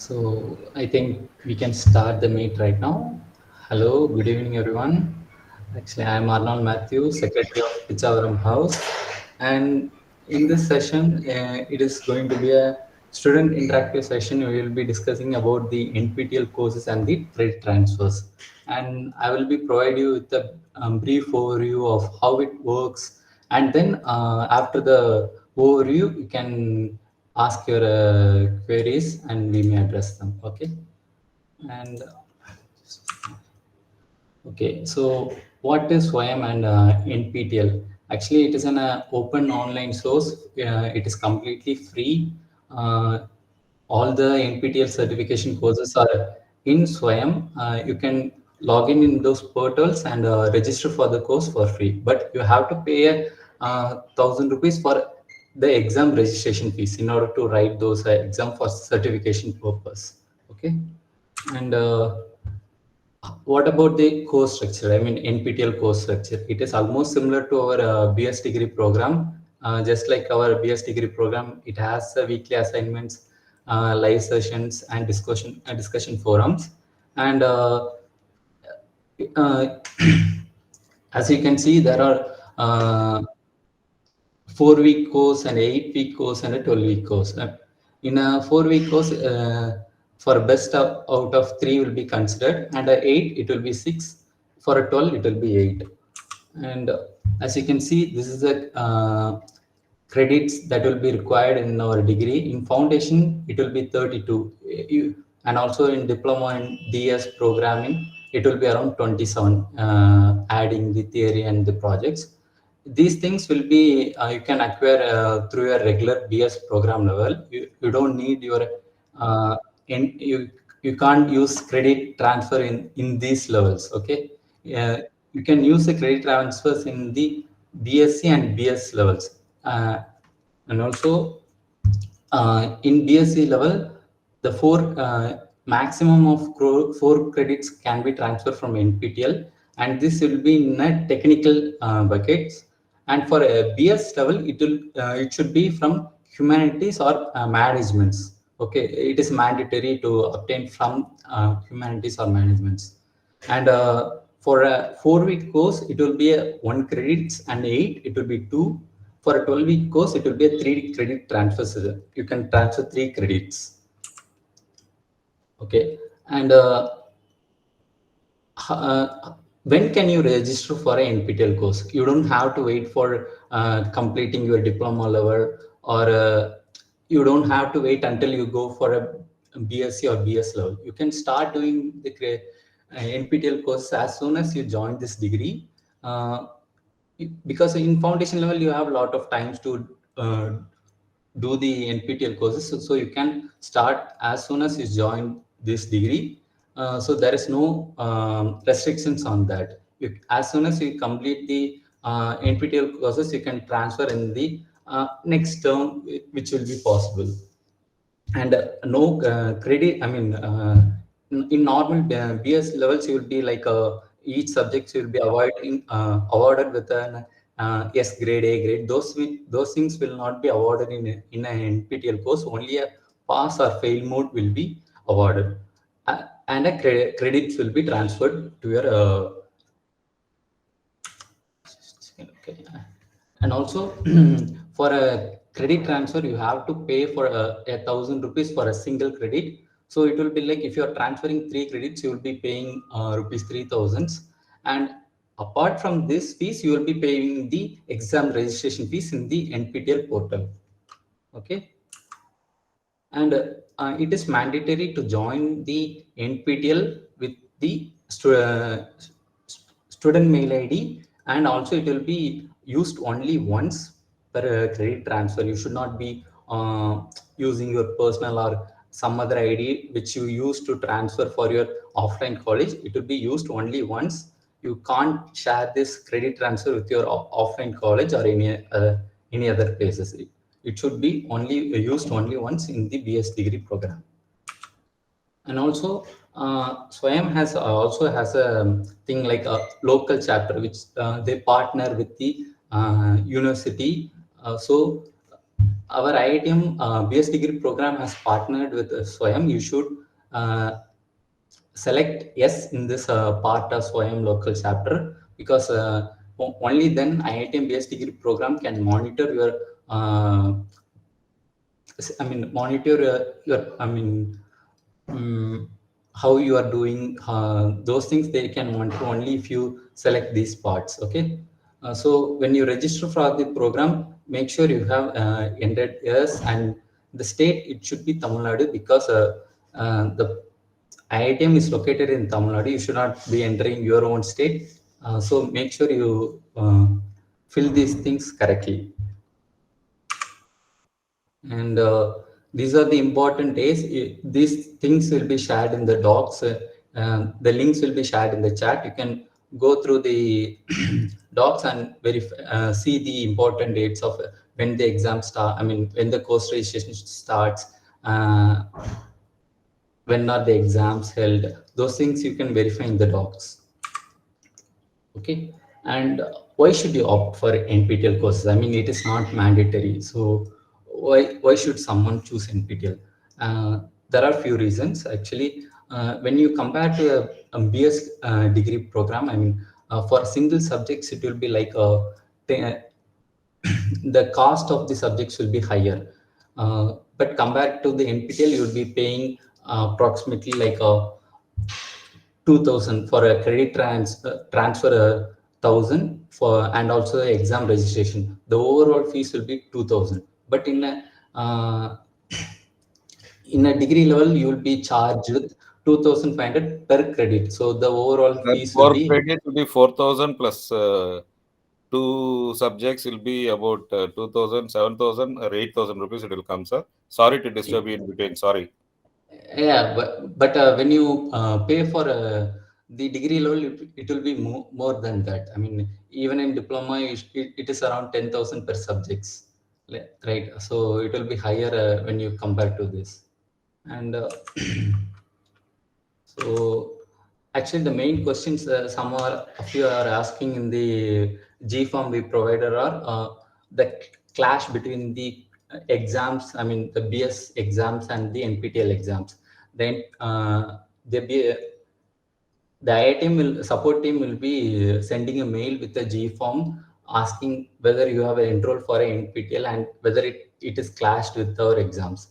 So I think we can start the meet right now. Hello, good evening, everyone. Actually, I am Arnold Matthew, Secretary of Pichavaram House, and in this session, it is going to be a student interactive session. We will be discussing about the NPTEL courses and the credit transfers, and I will be provide you with a brief overview of how it works, and then after the overview, you can ask your queries and we may address them. Okay. And okay, so what is SWAYAM and NPTEL? Actually, it is an open online source. It is completely free. All the NPTEL certification courses are in SWAYAM. You can log in those portals and register for the course for free. But you have to pay a 1,000 rupees for the exam registration fees in order to write those exam for certification purpose. Okay, and what about the course structure? I mean, NPTEL course structure. It is almost similar to our BS degree program. Just like our BS degree program, it has weekly assignments, live sessions, and discussion forums. And uh, as you can see, there are 4-week course, an 8-week course, and a 12-week course. In a 4-week course, for best out of 3 will be considered, and a 8 it will be 6. For a 12 it will be 8. And as you can see, this is a credits that will be required in our degree. In foundation, it will be 32. And also in diploma and DS programming, it will be around 27, adding the theory and the projects. These things will be you can acquire through your regular BS program level. You don't need your you can't use credit transfer in these levels. Okay, you can use the credit transfers in the BSc and BS levels, and also in BSc level, the maximum of 4 credits can be transferred from NPTEL, and this will be in a technical buckets. And for a BS level, it should be from humanities or managements. Okay, it is mandatory to obtain from humanities or managements. And for a 4-week course, it will be a 1 credits, and 8 it will be 2. For a 12-week course, it will be a 3 credit transfers. You can transfer 3 credits. Okay, and when can you register for an NPTEL course? You don't have to wait for completing your diploma level, or you don't have to wait until you go for a BSc or BS level. You can start doing the NPTEL course as soon as you join this degree. Because in foundation level, you have a lot of times to do the NPTEL courses. So you can start as soon as you join this degree. So there is no restrictions on that. As soon as you complete the NPTEL courses, you can transfer in the next term, which will be possible. And no credit, I mean, in normal BS levels, you will be like each subject will be awarded with an S grade, A grade. Those things will not be awarded in an NPTEL course. Only a pass or fail mode will be awarded, and a credits will be transferred to your okay. And also for a credit transfer, you have to pay for 1,000 rupees for a single credit. So it will be like if you are transferring 3 credits, you will be paying rupees 3,000. And apart from this fees, you will be paying the exam registration fees in the NPTEL portal. Okay. And it is mandatory to join the NPTEL with the student mail ID, and also it will be used only once per credit transfer. You should not be using your personal or some other ID which you use to transfer for your offline college. It will be used only once. You can't share this credit transfer with your offline college or any other places. It should be only used only once in the BS degree program. And also SWAYAM also has a thing like a local chapter, which they partner with the university. So our IITM BS degree program has partnered with SWAYAM. You should select yes in this part of SWAYAM local chapter, because only then IITM BS degree program can monitor your monitor how you are doing. Those things they can monitor only if you select these parts. Okay. So when you register for the program, make sure you have entered yes, and the state it should be Tamil Nadu, because the IITM is located in Tamil Nadu. You should not be entering your own state. So make sure you fill these things correctly. And these are the important days. These things will be shared in the docs. The links will be shared in the chat. You can go through the docs and see the important dates of when the exam start. When the course registration starts, when are the exams held. Those things you can verify in the docs. Okay. And why should you opt for NPTEL courses? It is not mandatory. So why should someone choose NPTEL? There are few reasons actually. When you compare to a BS degree program, for single subjects it will be like the cost of the subjects will be higher. But compared to the NPTEL, you will be paying approximately like a 2,000 for a credit transfer, 1,000 for, and also the exam registration. The overall fees will be 2,000. But in a degree level, you will be charged with 2,500 per credit. So the overall That fees will for be credit will be 4,000 plus two subjects will be about 2,000, 7,000 or 8,000 rupees it will come, sir. Sorry to disturb you in between. Sorry. yeah, but when you pay for the degree level, it will be more than that. Even in diploma, it is around 10,000 per subjects, right? So it will be higher when you compare to this. And so actually the main questions some of you are asking in the G form we provided are the clash between the exams, the BS exams and the NPTEL exams. Then the IIT support team will be sending a mail with a G form asking whether you have enrolled for an NPTEL and whether it is clashed with our exams.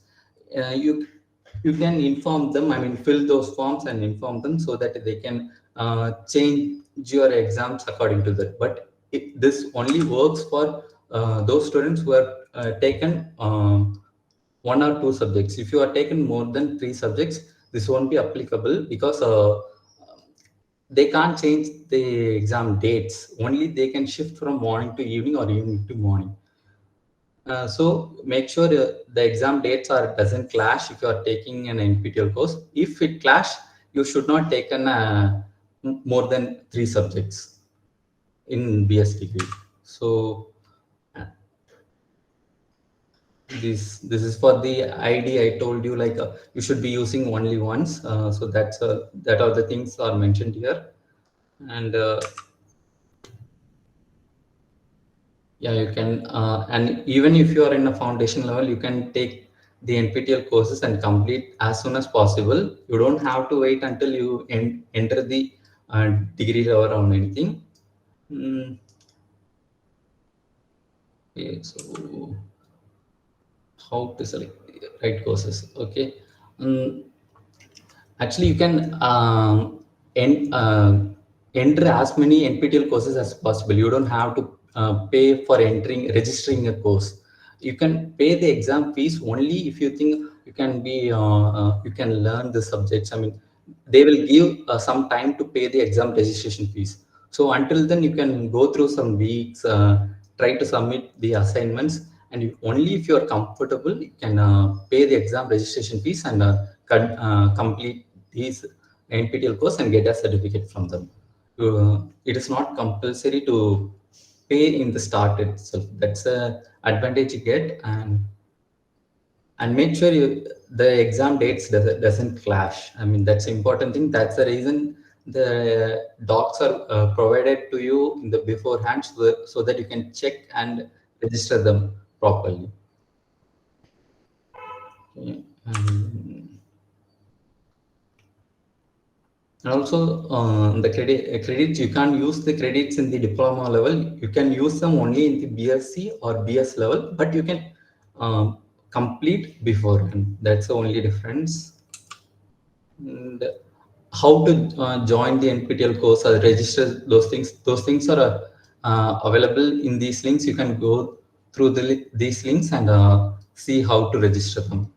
You can inform them, fill those forms and inform them so that they can change your exams according to that. But this only works for those students who have taken one or two subjects. If you are taken more than three subjects, this won't be applicable, because they can't change the exam dates. Only they can shift from morning to evening or evening to morning. So make sure the exam dates doesn't clash if you are taking an NPTEL course. If it clash, you should not take more than three subjects in BS degree. So this is for the ID I told you, like you should be using only once. So that are the things are mentioned here. And yeah, you can and even if you are in a foundation level, you can take the NPTEL courses and complete as soon as possible. You don't have to wait until you enter the degree level or anything. Okay, so how to select the right courses? Okay. Actually, you can enter as many NPTEL courses as possible. You don't have to pay for registering a course. You can pay the exam fees only if you think you can learn the subjects. They will give some time to pay the exam registration fees. So until then, you can go through some weeks, try to submit the assignments, and only if you are comfortable, you can pay the exam registration fees and complete these NPTEL course and get a certificate from them. It is not compulsory to pay in the start itself. That's a advantage you get. And make sure the exam dates doesn't clash. That's an important thing. That's the reason the docs are provided to you in the beforehand, so that you can check and register them properly. Okay. And also, the credits, you can't use the credits in the diploma level. You can use them only in the BSc or BS level, but you can complete before, and that's the only difference. And how to join the NPTEL course or register those things are available in these links. You can go through these links and see how to register them.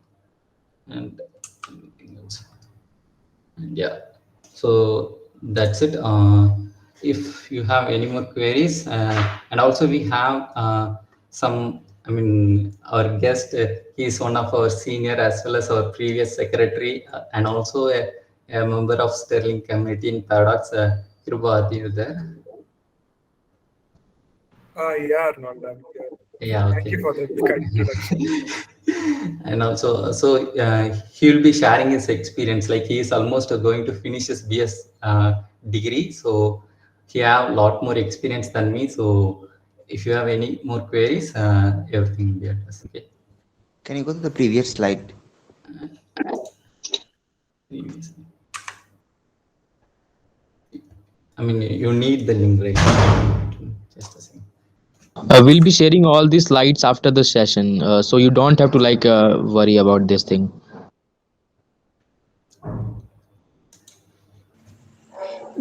And yeah, so that's it. If you have any more queries, and also we have some, I mean, our guest, he is one of our senior as well as our previous secretary, and also a member of Sterling Committee in Paradox. Kirupa, are you there? Yeah, Arnold, I'm here. Yeah, Thank you okay. for the kind introduction. And also, so he will be sharing his experience. Like he is almost going to finish his BS degree, so he have a lot more experience than me. So if you have any more queries, everything will be addressed. Okay. Can you go to the previous slide? I mean, you need the link, right? Just a second. We'll be sharing all these slides after the session, so you don't have to worry about this thing.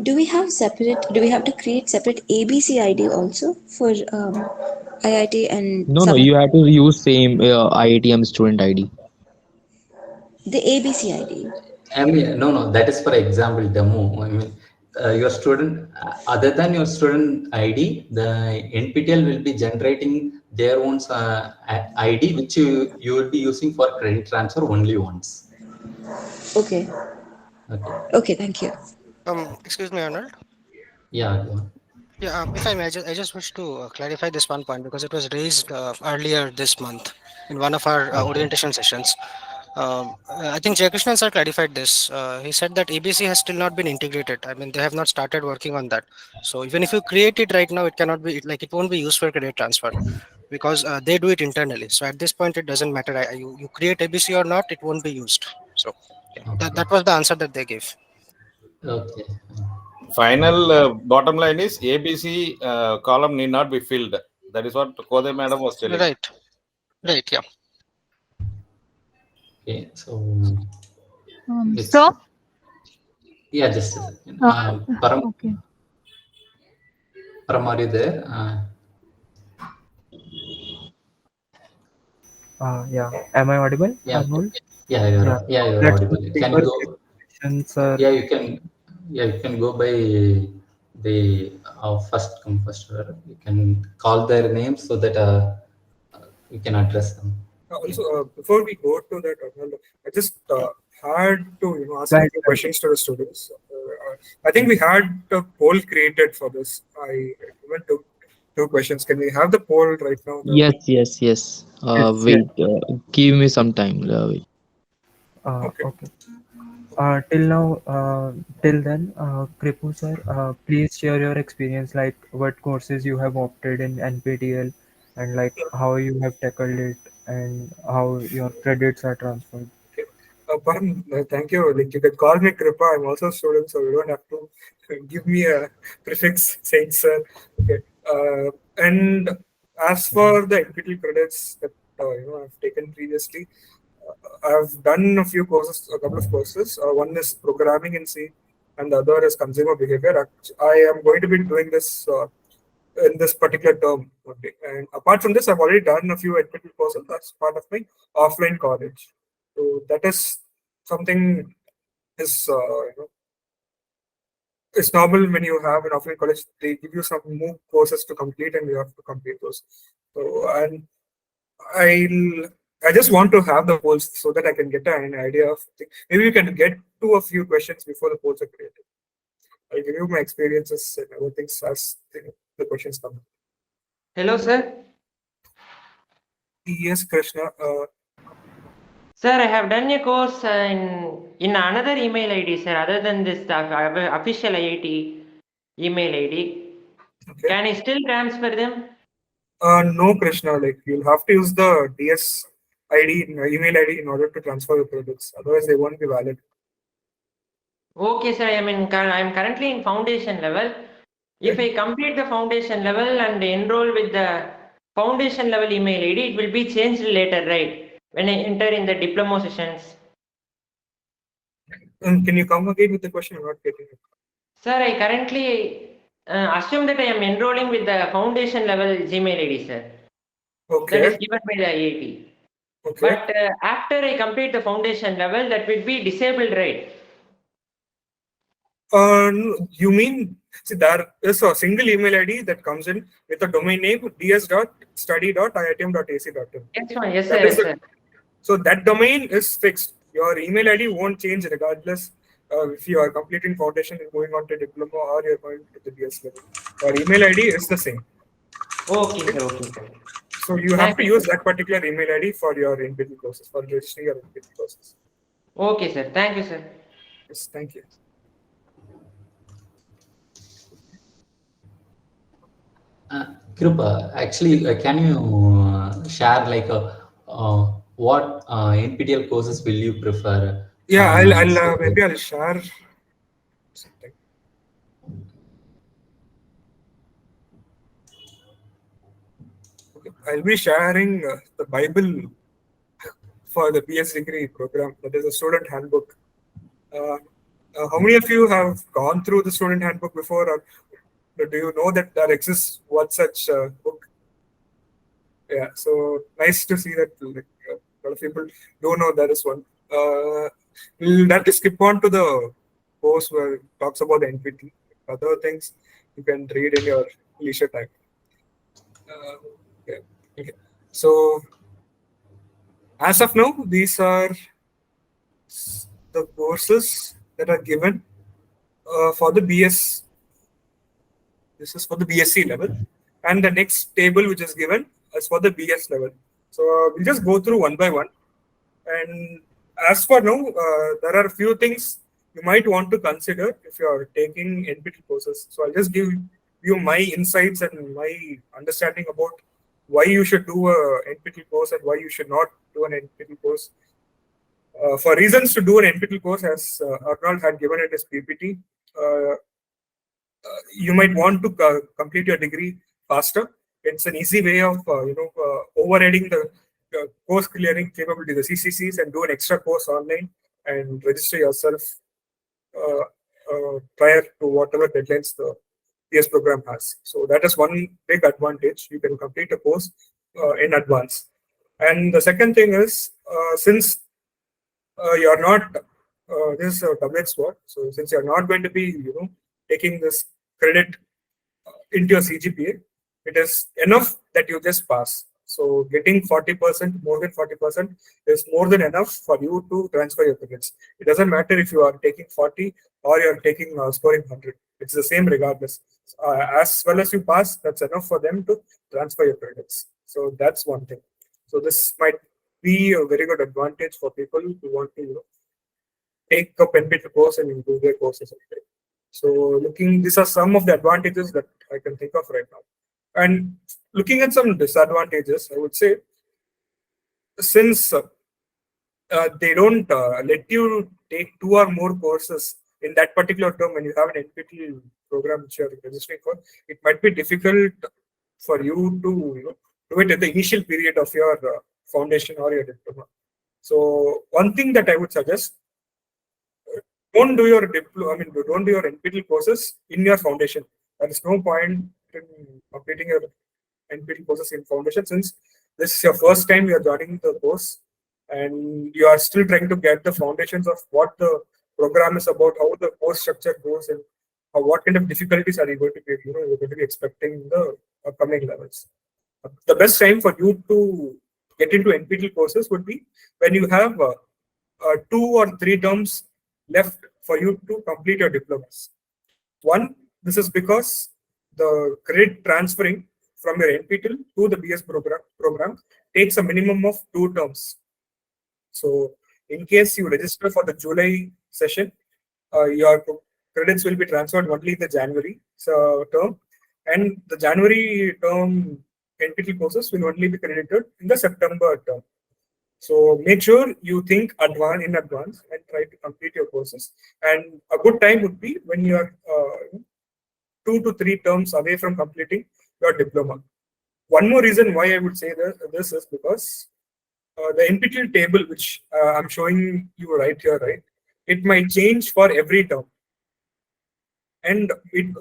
Do we have to create separate ABC ID also for IIT and No, some you have to use same IITM student ID. the ABC ID? I mean, no, that is for example demo. I mean, your student, other than your student ID, the NPTEL will be generating their own ID, which you will be using for credit transfer only once. Okay. Okay. Okay, thank you. Excuse me, Arnold. Yeah. Go on. Yeah, if I may, I just wish to clarify this one point because it was raised earlier this month in one of our Okay. orientation sessions. I think Jaykrishnan sir clarified this. He said that ABC has still not been integrated. I mean, they have not started working on that. So even if you create it right now, it cannot be it won't be used for credit transfer because they do it internally. So at this point, it doesn't matter. You create ABC or not, it won't be used. So yeah, Okay. that was the answer that they gave. Okay. Final bottom line is ABC column need not be filled. That is what Kode madam was telling. Right. Right. Yeah. Okay. So let's. So, Yeah, just a second. okay. Param, are you there? Yeah. Am I audible, Yeah. Arnold? Yeah, you're Let's audible. take Can you first go? question, sir. Yeah, you can. Yeah, you can go by the first come first serve. You can call their names so that you can address them. Also, before we go to that, Arnold, I just had to ask a few questions to the students. I think we had a poll created for this. I even took 2 questions. Can we have the poll right now? Yes. Yes, Wait, give me some time. Wait. Okay. Okay. Till then, Kripu sir, please share your experience, like what courses you have opted in NPTEL, and like how you have tackled it, and how your credits are transferred. Param, thank you. Like you can call me Kripa. I'm also a student, so you don't have to give me a prefix saying sir. Okay. And as for the NPTEL credits that I've taken previously, I've done a few courses, a couple of courses. One is programming in C, and the other is consumer behavior. I am going to be doing this in this particular term. Okay. And apart from this, I've already done a few NPTEL courses as part of my offline college. So that is something is it's normal when you have an offline college. They give you some more courses to complete, and you have to complete those. So and I just want to have the polls so that I can get an idea of maybe you can get to a few questions before the polls are created. I'll give you my experiences and other things as the questions come. Hello, sir. Yes, Krishna. Sir, I have done a course in another email ID, sir, other than this official IIT email ID. Okay. Can I still transfer them? No, Krishna. Like you'll have to use the DS email ID in order to transfer the credits. Otherwise, they won't be valid. Okay, sir. I'm currently in foundation level. If I complete the foundation level and enroll with the foundation level email ID, it will be changed later, right? When I enter in the diploma sessions. Can you come again with the question? I'm not getting it. Sir, I currently assume that I am enrolling with the foundation level Gmail ID, sir. Okay. That is given by the IIT. Okay. But after I complete the foundation level, that will be disabled, right? You mean, see, there is a single email ID that comes in with a domain name ds.study.iitm.ac.in. Yes, sir. Yes, sir. So that domain is fixed. Your email ID won't change regardless if you are completing foundation and going on to diploma or you're going to the BS level. Your email ID is the same. Okay, sir. Okay, sir. So you have to use that particular email ID for your NPTEL courses, for registering your NPTEL courses. Okay, sir. Thank you, sir. Yes, thank you. Kirupa, actually, can you share like what NPTEL courses will you prefer? Yeah, I'll maybe I'll share something. Okay, I'll be sharing the Bible for the BS degree program. That is a student handbook. How many of you have gone through the student handbook before, or do you know that there exists one such book? Yeah, so nice to see that like, a lot of people don't know there is one. We'll have to skip on to the course where it talks about the NPT. Other things you can read in your leisure time. Yeah. Okay. So as of now, these are the courses that are given for the BS. This is for the BSc level, and the next table which is given is for the BS level. So we'll just go through one by one. And as for now, there are a few things you might want to consider if you are taking NPTEL courses. So I'll just give you my insights and my understanding about why you should do a NPTEL course and why you should not do an NPTEL course. For reasons to do an NPTEL course, as Arnold had given it as PPT, you might want to complete your degree faster. It's an easy way of overriding the course clearing capability, the CCCs, and do an extra course online and register yourself prior to whatever deadlines the PS program has. So that is one big advantage. You can complete a course in advance. And the second thing is, since you're not, this is a double-edged sword. So since you're not going to be, taking this credit into your CGPA, it is enough that you just pass. So getting 40%, more than 40% is more than enough for you to transfer your credits. It doesn't matter if you are taking 40 or you're taking scoring 100. It's the same regardless. As well as you pass, that's enough for them to transfer your credits. So that's one thing. So this might be a very good advantage for people who want to take up NPTEL course and do their courses. So these are some of the advantages that I can think of right now. And looking at some disadvantages, I would say, since they don't let you take 2 or more courses in that particular term when you have an NPTEL program which you are registering for, it might be difficult for you to do it at the initial period of your foundation or your diploma. So one thing that I would suggest, don't do your don't do your NPTEL courses in your foundation. There is no point in completing your NPTEL courses in foundation, since this is your first time you are joining the course and you are still trying to get the foundations of what the program is about, how the course structure goes, and what kind of difficulties are you going to be, you're going to be expecting in the upcoming levels. The best time for you to get into NPTEL courses would be when you have 2 or 3 terms left for you to complete your diplomas. One, this is because the credit transferring from your NPTEL to the BS program takes a minimum of 2 terms. So in case you register for the July session, your credits will be transferred only in the January term, and the January term NPTEL courses will only be credited in the September term. So make sure you think in advance and try to complete your courses. And a good time would be when you are 2 to 3 terms away from completing your diploma. One more reason why I would say this is because the NPTEL table, which I'm showing you right here, right, it might change for every term. And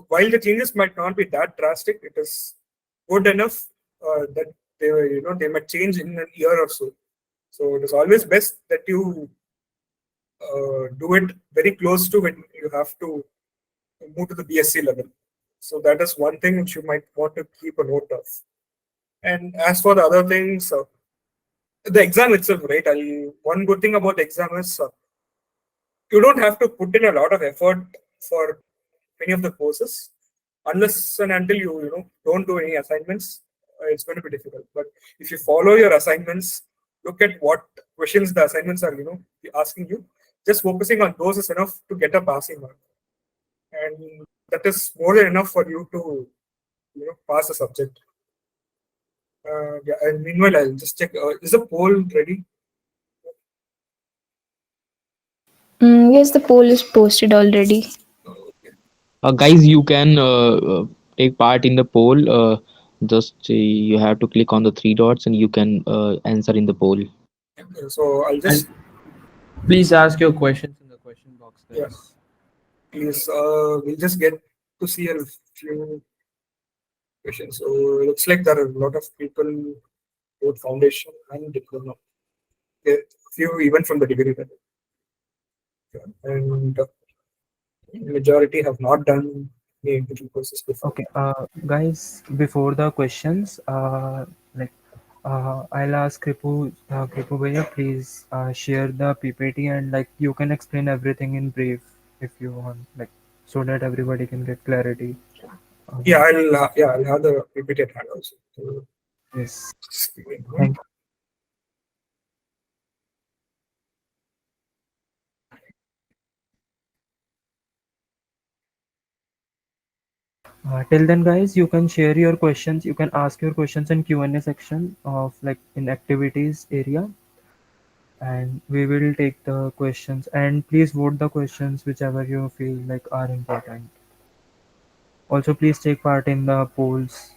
while the changes might not be that drastic, it is good enough that they might change in a year or so. So it is always best that you do it very close to when you have to move to the BSc level. So that is one thing which you might want to keep a note of. And as for the other things, the exam itself, right? One good thing about the exam is you don't have to put in a lot of effort for many of the courses, unless and until you don't do any assignments. It's going to be difficult. But if you follow your assignments, look at what questions the assignments are asking you. Just focusing on those is enough to get a passing mark, and that is more than enough for you to pass the subject. Yeah, and meanwhile, I'll just check. Is the poll ready? Yes, the poll is posted already. Guys, you can take part in the poll. Just you have to click on the three dots and you can answer in the poll. So I'll just please ask your questions in the question box, guys. Yeah. Please, we'll just get to see a few questions. So it looks like there are a lot of people both foundation and diploma. A few even from the degree level. And majority have not done the individual courses before. Okay, guys, before the questions, I'll ask Kripu Bhaiya, please share the PPT and you can explain everything in brief if you want, so that everybody can get clarity. Yeah, I'll have the PPT at hand also. So, yes. Thank you. Till then, guys, you can share your questions. You can ask your questions in Q&A section of in activities area, and we will take the questions. And please vote the questions whichever you feel are important. Also, please take part in the polls.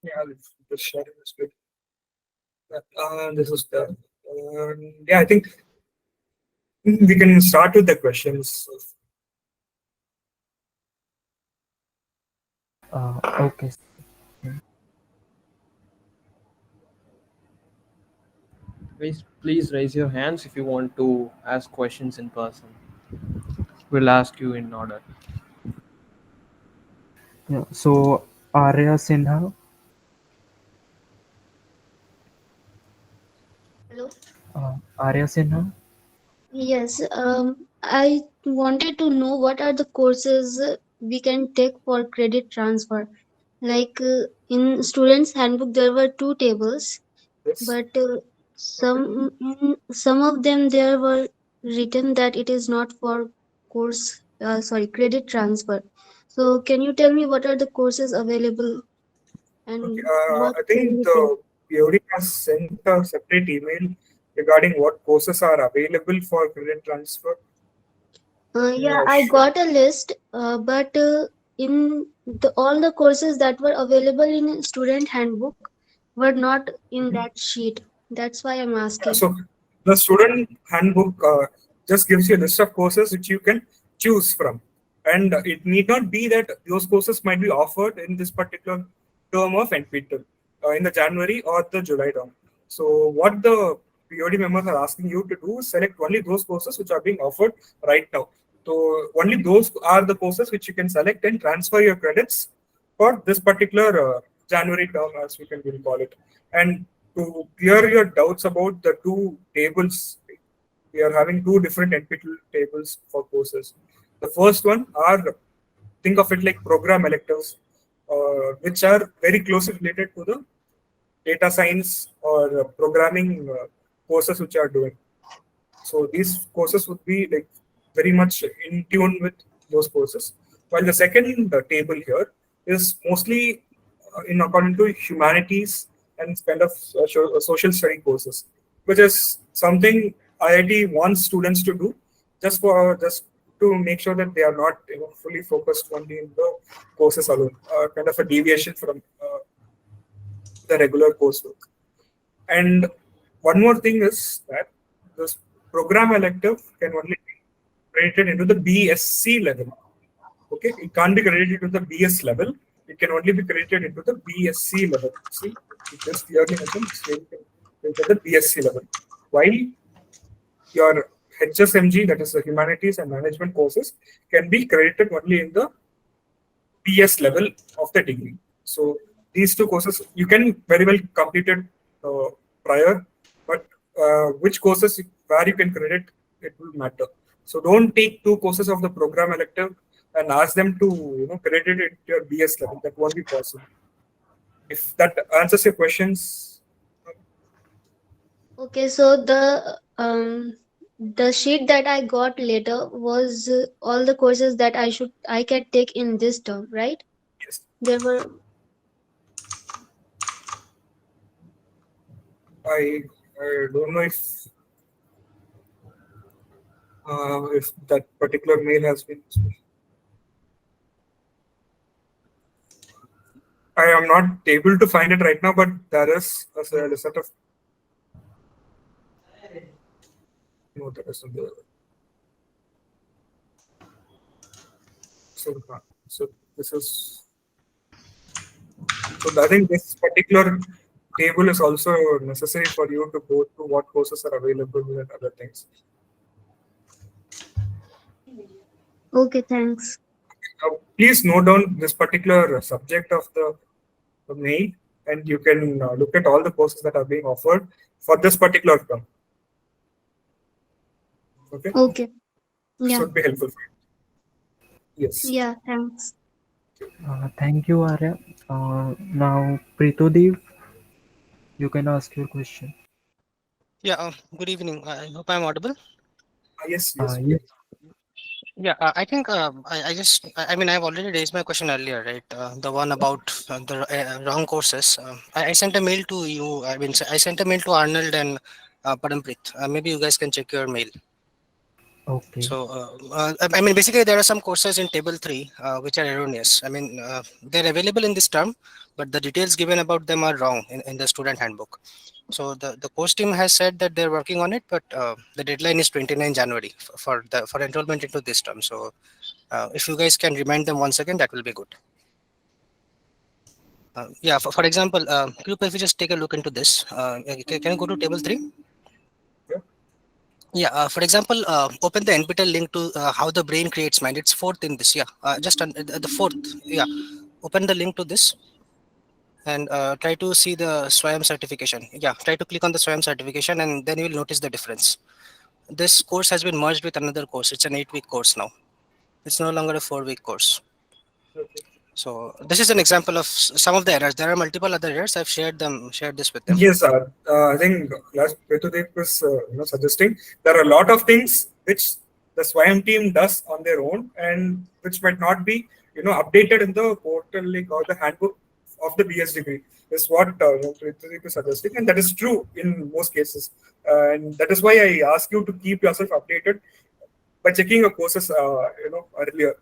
Yeah, the sharing is good. This is the yeah. I think we can start with the questions. Okay. Please raise your hands if you want to ask questions in person. We'll ask you in order. Yeah. So, Arya Sinha. Hello. Arya Sinha. Yes, I wanted to know what are the courses we can take for credit transfer. In students' handbook, there were two tables, but some of them there were written that it is not for credit transfer. So, can you tell me what are the courses available and Okay, what I can think we take? the POD has sent a separate email regarding what courses are available for credit transfer. Yeah, I got a list, but in all the courses that were available in student handbook were not in that sheet. That's why I'm asking. So the student handbook just gives you a list of courses which you can choose from, and it need not be that those courses might be offered in this particular term of NPTEL in the January or the July term. So what the POD members are asking you to do is select only those courses which are being offered right now. So only those are the courses which you can select and transfer your credits for this particular January term, as we can really call it. And to clear your doubts about the two tables, we are having two different NPTEL tables for courses. The first one are, think of it like program electives, which are very closely related to the data science or programming courses which are doing. So these courses would be very much in tune with those courses. While the second table here is mostly in according to humanities and kind of social study courses, which is something IIT wants students to do just to make sure that they are not fully focused only in the courses alone, kind of a deviation from the regular coursework. And one more thing is that this program elective can only be credited into the BSc level. Okay, it can't be credited into the BS level. It can only be credited into the BSc level. See, it just clearly mentioned into the BSc level. While your HSMG, that is the Humanities and Management courses, can be credited only in the BS level of the degree. So these two courses you can very well complete it prior, but which courses where you can credit, it will matter. So don't take two courses of the program elective and ask them to credit it to your BS level. That won't be possible. If that answers your questions. Okay, so the sheet that I got later was all the courses that I can take in this term, right? Yes. There were. I don't know if that particular mail has been. I am not able to find it right now, but there is a set of. No, there is no. So this is. So I think this particular table is also necessary for you to go to what courses are available and other things. Okay, thanks. Please note down this particular subject of the mail, and you can look at all the courses that are being offered for this particular term. Okay. Okay. Yeah. Should be helpful. Yes. Yeah. Thanks. Thank you, Arya. Now, Pritodev, you can ask your question. Yeah, good evening. I hope I'm audible. Yes. Yes. Yeah, I think I mean, I've already raised my question earlier, right? The one about the wrong courses. I sent a mail to you. I mean, I sent a mail to Arnold and Parampreet. Maybe you guys can check your mail. Okay. So, I mean, basically, there are some courses in Table 3 which are erroneous. I mean, they're available in this term, but the details given about them are wrong in the student handbook. So the course team has said that they're working on it, but the deadline is 29 January for enrollment into this term. So if you guys can remind them once again, that will be good. Yeah, for example, Kirupa, if you just take a look into this, can you go to Table 3? Yeah, for example, open the NPTEL link to how the brain creates mind. It's fourth in this. Yeah, just the fourth. Yeah, open the link to this and try to see the SWAYAM certification. Yeah, try to click on the SWAYAM certification and then you will notice the difference. This course has been merged with another course. It's an 8-week course now. It's no longer a 4-week course. Okay. So this is an example of some of the errors. There are multiple other errors. I've shared this with them. Yes, I think last Pritodev was suggesting there are a lot of things which the SWAYAM team does on their own and which might not be updated in the portal link or the handbook of the BS degree. Is what Pritodev is suggesting, and that is true in most cases. And that is why I ask you to keep yourself updated by checking your courses earlier.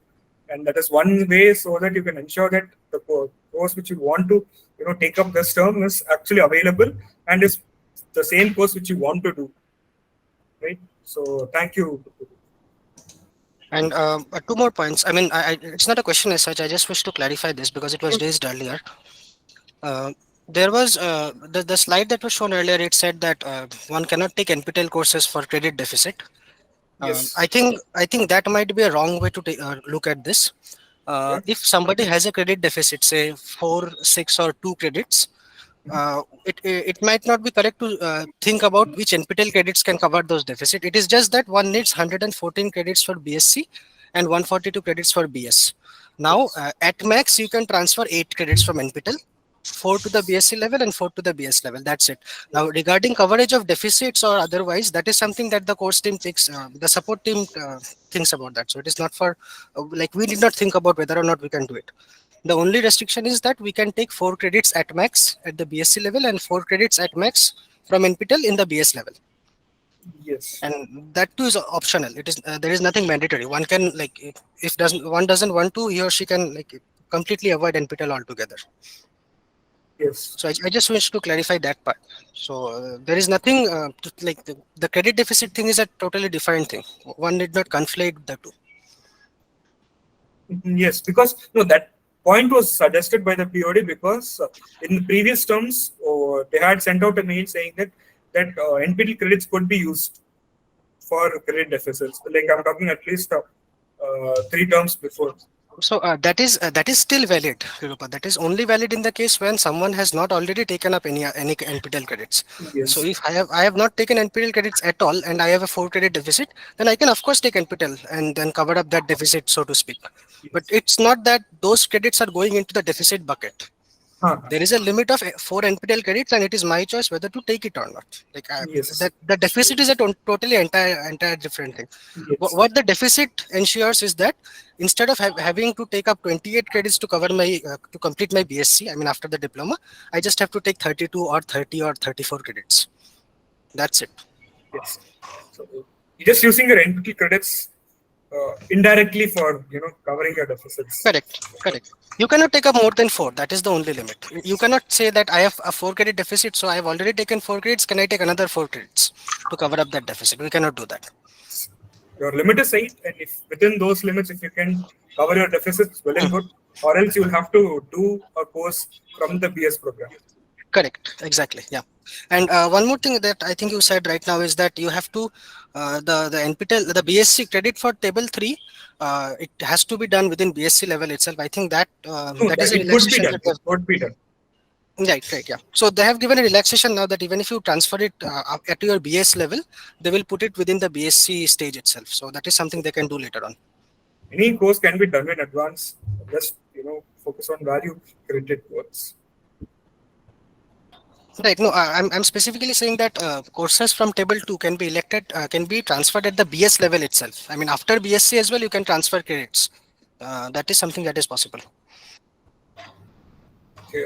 And that is one way so that you can ensure that the course which you want to take up this term is actually available and is the same course which you want to do, right? So thank you. And 2 more points. I mean, it's not a question as such. I just wish to clarify this because it was raised earlier. There was the slide that was shown earlier. It said that one cannot take NPTEL courses for credit deficit. Yes. I think that might be a wrong way to look at this. If somebody has a credit deficit, say 4, 6, or 2 credits, it might not be correct to think about which NPTEL credits can cover those deficits. It is just that one needs 114 credits for BSc and 142 credits for BS. Now, at max, you can transfer 8 credits from NPTEL, 4 to the BSc level and 4 to the BS level. That's it. Now, regarding coverage of deficits or otherwise, that is something that the course team thinks, the support team thinks about that. So it is not for, like, we did not think about whether or not we can do it. The only restriction is that we can take 4 credits at max at the BSc level and 4 credits at max from NPTEL in the BS level. Yes. And that too is optional. It is there is nothing mandatory. One can like if doesn't want to, he or she can like completely avoid NPTEL altogether. Yes. So I just wish to clarify that part. So there is nothing like the credit deficit thing is a totally different thing. One did not conflate the two. Yes, because no, that point was suggested by the POD because in the previous terms, they had sent out a mail saying that NPTEL credits could be used for credit deficits. Like I'm talking at least 3 terms before. So that is still valid, Kirupa. That is only valid in the case when someone has not already taken up any NPTEL credits. Yes. So if I have not taken NPTEL credits at all and I have a 4 credit deficit, then I can of course take NPTEL and then cover up that deficit, so to speak. Yes. But it's not that those credits are going into the deficit bucket. There is a limit of 4 NPTEL credits, and it is my choice whether to take it or not. Like yes. that, the deficit is a totally entire different thing. Yes. What the deficit ensures is that instead of having to take up 28 credits to cover my to complete my BSc, I mean after the diploma, I just have to take 32 or 30 or 34 credits. That's it. Yes. So you're just using your NPTEL credits indirectly for covering your deficits. Correct. You cannot take up more than 4. That is the only limit. You cannot say that I have a 4 credit deficit, so I have already taken 4 credits. Can I take another 4 credits to cover up that deficit? We cannot do that. Your limit is 8, and if within those limits, if you can cover your deficits, well and good, or else you will have to do a course from the BS program. Correct. Exactly. Yeah. And one more thing that I think you said right now is that you have to the NPTEL, the BSc credit for table 3, it has to be done within BSc level itself. I think that that is a relaxation that could be done. Right, yeah. So they have given a relaxation now that even if you transfer it at your BS level, they will put it within the BSc stage itself. So that is something they can do later on. Any course can be done in advance. Just focus on value credit works. Right. No, I'm specifically saying that courses from table 2 can be elected, can be transferred at the BS level itself. I mean, after BSc as well, you can transfer credits. That is something that is possible. Okay.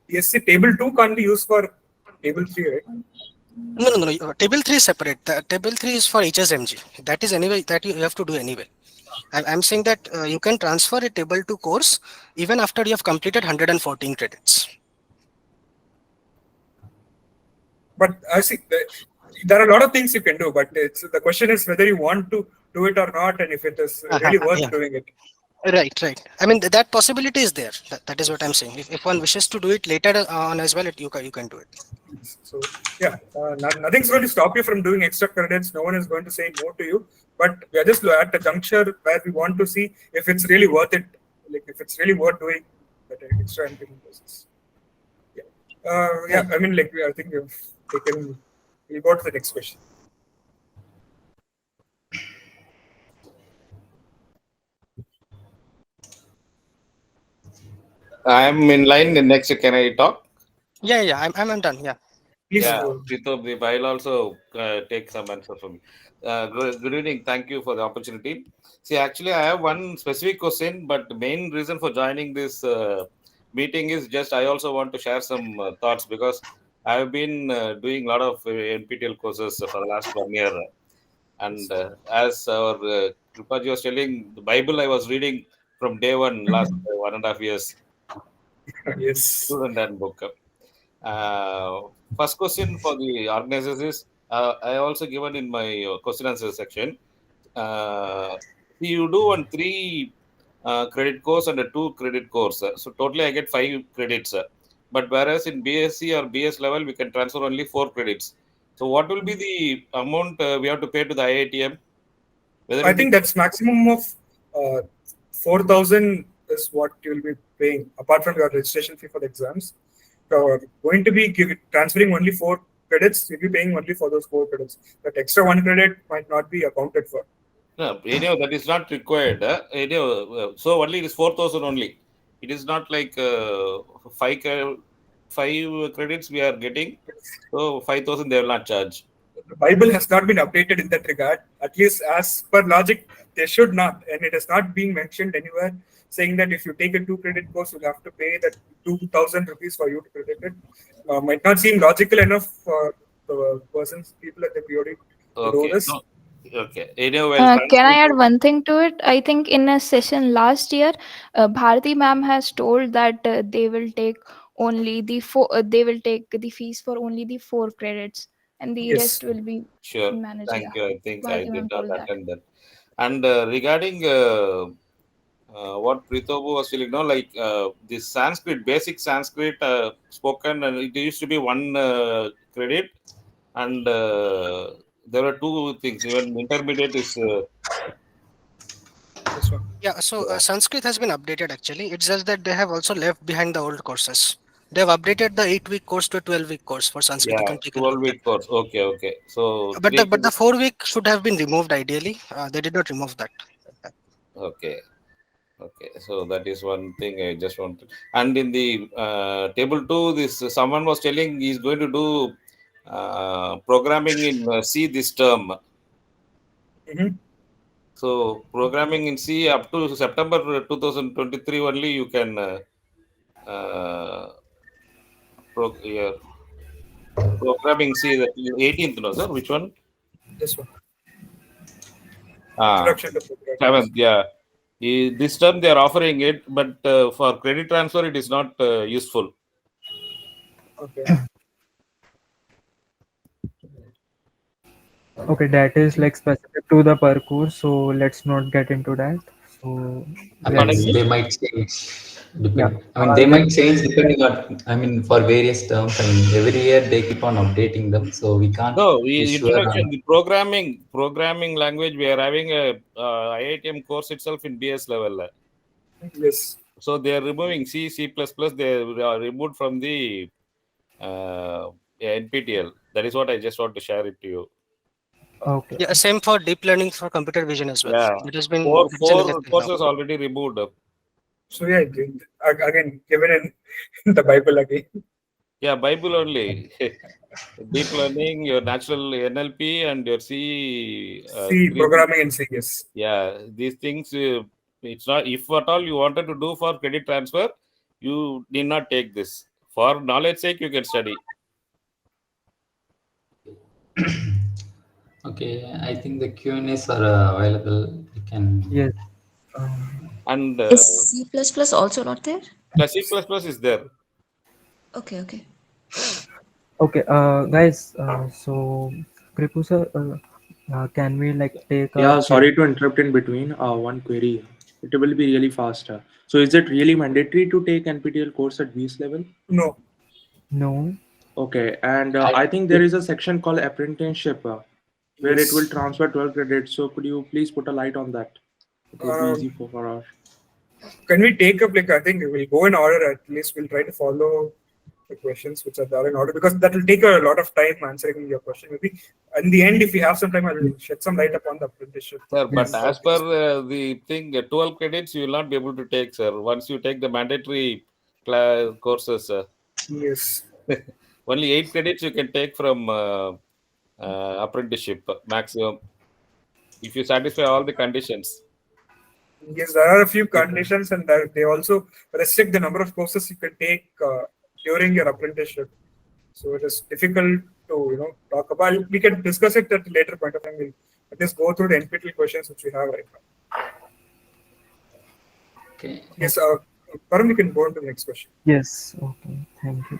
BSc table 2 can't be used for table 3, right? No. Table 3 is separate. The table 3 is for HSMG. That is anyway that you have to do anyway. I'm saying that you can transfer a table 2 course even after you have completed 114 credits. But I see there are a lot of things you can do, but the question is whether you want to do it or not, and if it is really worth doing it. Right. I mean, that possibility is there. That is what I'm saying. If one wishes to do it later on as well, you can do it. So yeah, nothing's going to stop you from doing extra credits. No one is going to say no to you. But we are just at a juncture where we want to see if it's really worth it. Like if it's really worth doing that extra NPTEL courses. Yeah. I mean, like I think we've taken. We'll go to the next question. I'm in line. Next, can I talk? Yeah. I'm done. Yeah. Please. Yeah, I'll also take some answer from you. Good evening. Thank you for the opportunity. See, actually, I have one specific question, but the main reason for joining this meeting is just I also want to share some thoughts because I have been doing a lot of NPTEL courses for the last 1 year. And as our Kripaji was telling, the Bible I was reading from day one, last 1.5 years. Yes. Student handbook. First question for the organizers is I also given in my question answer section. You do 1 3 credit course and a 2 credit course. So totally I get 5 credits. But whereas in BSc or BS level, we can transfer only 4 credits. So what will be the amount we have to pay to the IITM? I think that's maximum of 4,000 is what you will be paying apart from your registration fee for the exams. Going to be transferring only 4 credits, you'll be paying only for those 4 credits. That extra 1 credit might not be accounted for. No, that is not required. So only it is 4,000 only. It is not like 5 credits we are getting. So 5,000 they will not charge. the Bible has not been updated in that regard. At least as per logic, they should not, and it is not being mentioned anywhere saying that if you take a 2 credit course, you'll have to pay that 2,000 rupees for you to credit it. Might not seem logical enough for the people at the POD to do Okay. this. No. Okay. Anyway, Can I add one thing to it? I think in a session last year, Bharati ma'am has told that they will take only the they will take the fees for only the 4 credits, and the Yes. rest will be Sure. managed. Thank Yeah, you. I think I Bharati did ma'am not told that. attend that. And regarding what Pritobu was telling, no, like this Sanskrit, basic Sanskrit spoken, and it used to be 1 credit, and there were 2 things. Even intermediate is. This one. Yeah, so Sanskrit has been updated actually. It's just that they have also left behind the old courses. They have updated the 8-week course to a 12-week course for Sanskrit. You Yeah, can take a look at 12-week course. Okay, okay. So But the 3 credits. 4-week should have been removed ideally. They did not remove that. Okay. Okay, so that is one thing I just wanted. And in the table 2, this someone was telling he's going to do programming in C this term. Mhm. So programming in C up to September 2023 only you can programming C that 18th, no sir? Which one? This one. Ah, Introduction to programming. 7th, yeah. This term they are offering it, but for credit transfer it is not useful. Okay. Okay, that is like specific to the per course, so let's not get into that. So I let's mean, they might change. yeah. They might Let's change depending on. I mean, for various terms. I mean, every year they keep on updating them, so we can't No, be sure introduction on. the programming language. We are having a IITM course itself in BS level. Yes. So they are removing C, C++. They are removed from the NPTEL. That is what I just want to share it to you. okay. Yeah, same for deep learning for computer vision as well. Yeah, It has been four it's a legacy now. courses already removed. So yeah, again given in the Bible again. Yeah, Bible only. Deep learning, your natural NLP, and your C. C programming and C, yes. Yeah, these things. It's not. If at all you wanted to do for credit transfer, you need not take this. For knowledge sake, you can study. Okay, I think the Q&As are available. You can. Yes. And Is C++ also not there? C++ is there. Okay, okay. Okay, guys. So Kripu sir, can we like take Yeah, a sorry to interrupt in between. One query. It will be really fast. So is it really mandatory to take NPTEL course at BS level? No. No. Okay, and I think there is a section called apprenticeship where it will transfer 12 credits. So could you please put a light on that? It would be easy for us. Can we take up, like, I think we'll go in order, at least we'll try to follow the questions which are there in order, because that will take a lot of time answering your question. Maybe in the end, if we have some time, I will shed some light upon the apprenticeship. Sir, but as per the thing, 12 credits you will not be able to take, sir. Once you take the mandatory courses, yes. Only 8 credits you can take from apprenticeship maximum, if you satisfy all the conditions. Yes, there are a few conditions, and they also restrict the number of courses you can take during your apprenticeship. So it is difficult to talk about. We can discuss it at a later point of time. We'll just go through the NPTEL questions which we have right now. Okay. Yes, Param, you can go on to the next question. Yes. Okay. Thank you.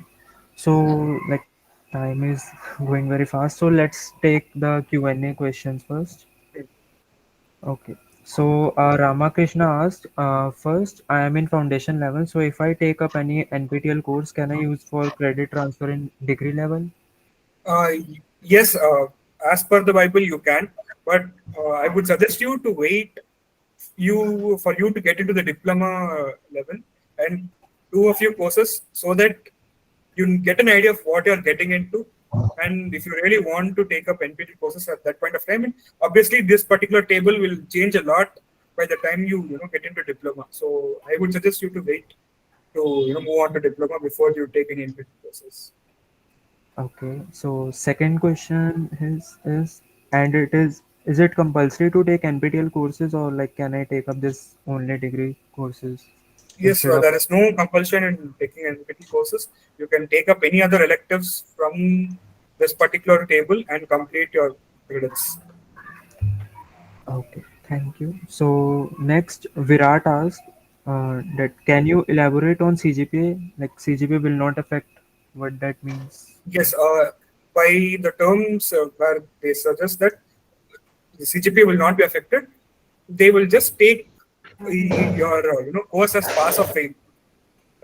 So like time is going very fast. So let's take the Q&A questions first. Okay. So Ramakrishna asked, first, I am in foundation level. So if I take up any NPTEL course, can I use for credit transfer in degree level? Yes, as per the Bible, you can. But I would suggest you to wait for you to get into the diploma level and do a few courses so that you get an idea of what you're getting into. And if you really want to take up NPTEL courses at that point of time, and obviously this particular table will change a lot by the time you get into diploma. So I would suggest you to wait to move on to diploma before you take any NPTEL courses. Okay, so second question is and is it compulsory to take NPTEL courses, or like can I take up this only degree courses Yes, instead of? there is no compulsion in taking NPT courses. You can take up any other electives from this particular table and complete your credits. Okay, thank you. So next, Virat asked that can you elaborate on CGPA? Like CGPA will not affect, what that means? Yes, by the terms where they suggest that the CGPA will not be affected, they will just take your course as pass or fail,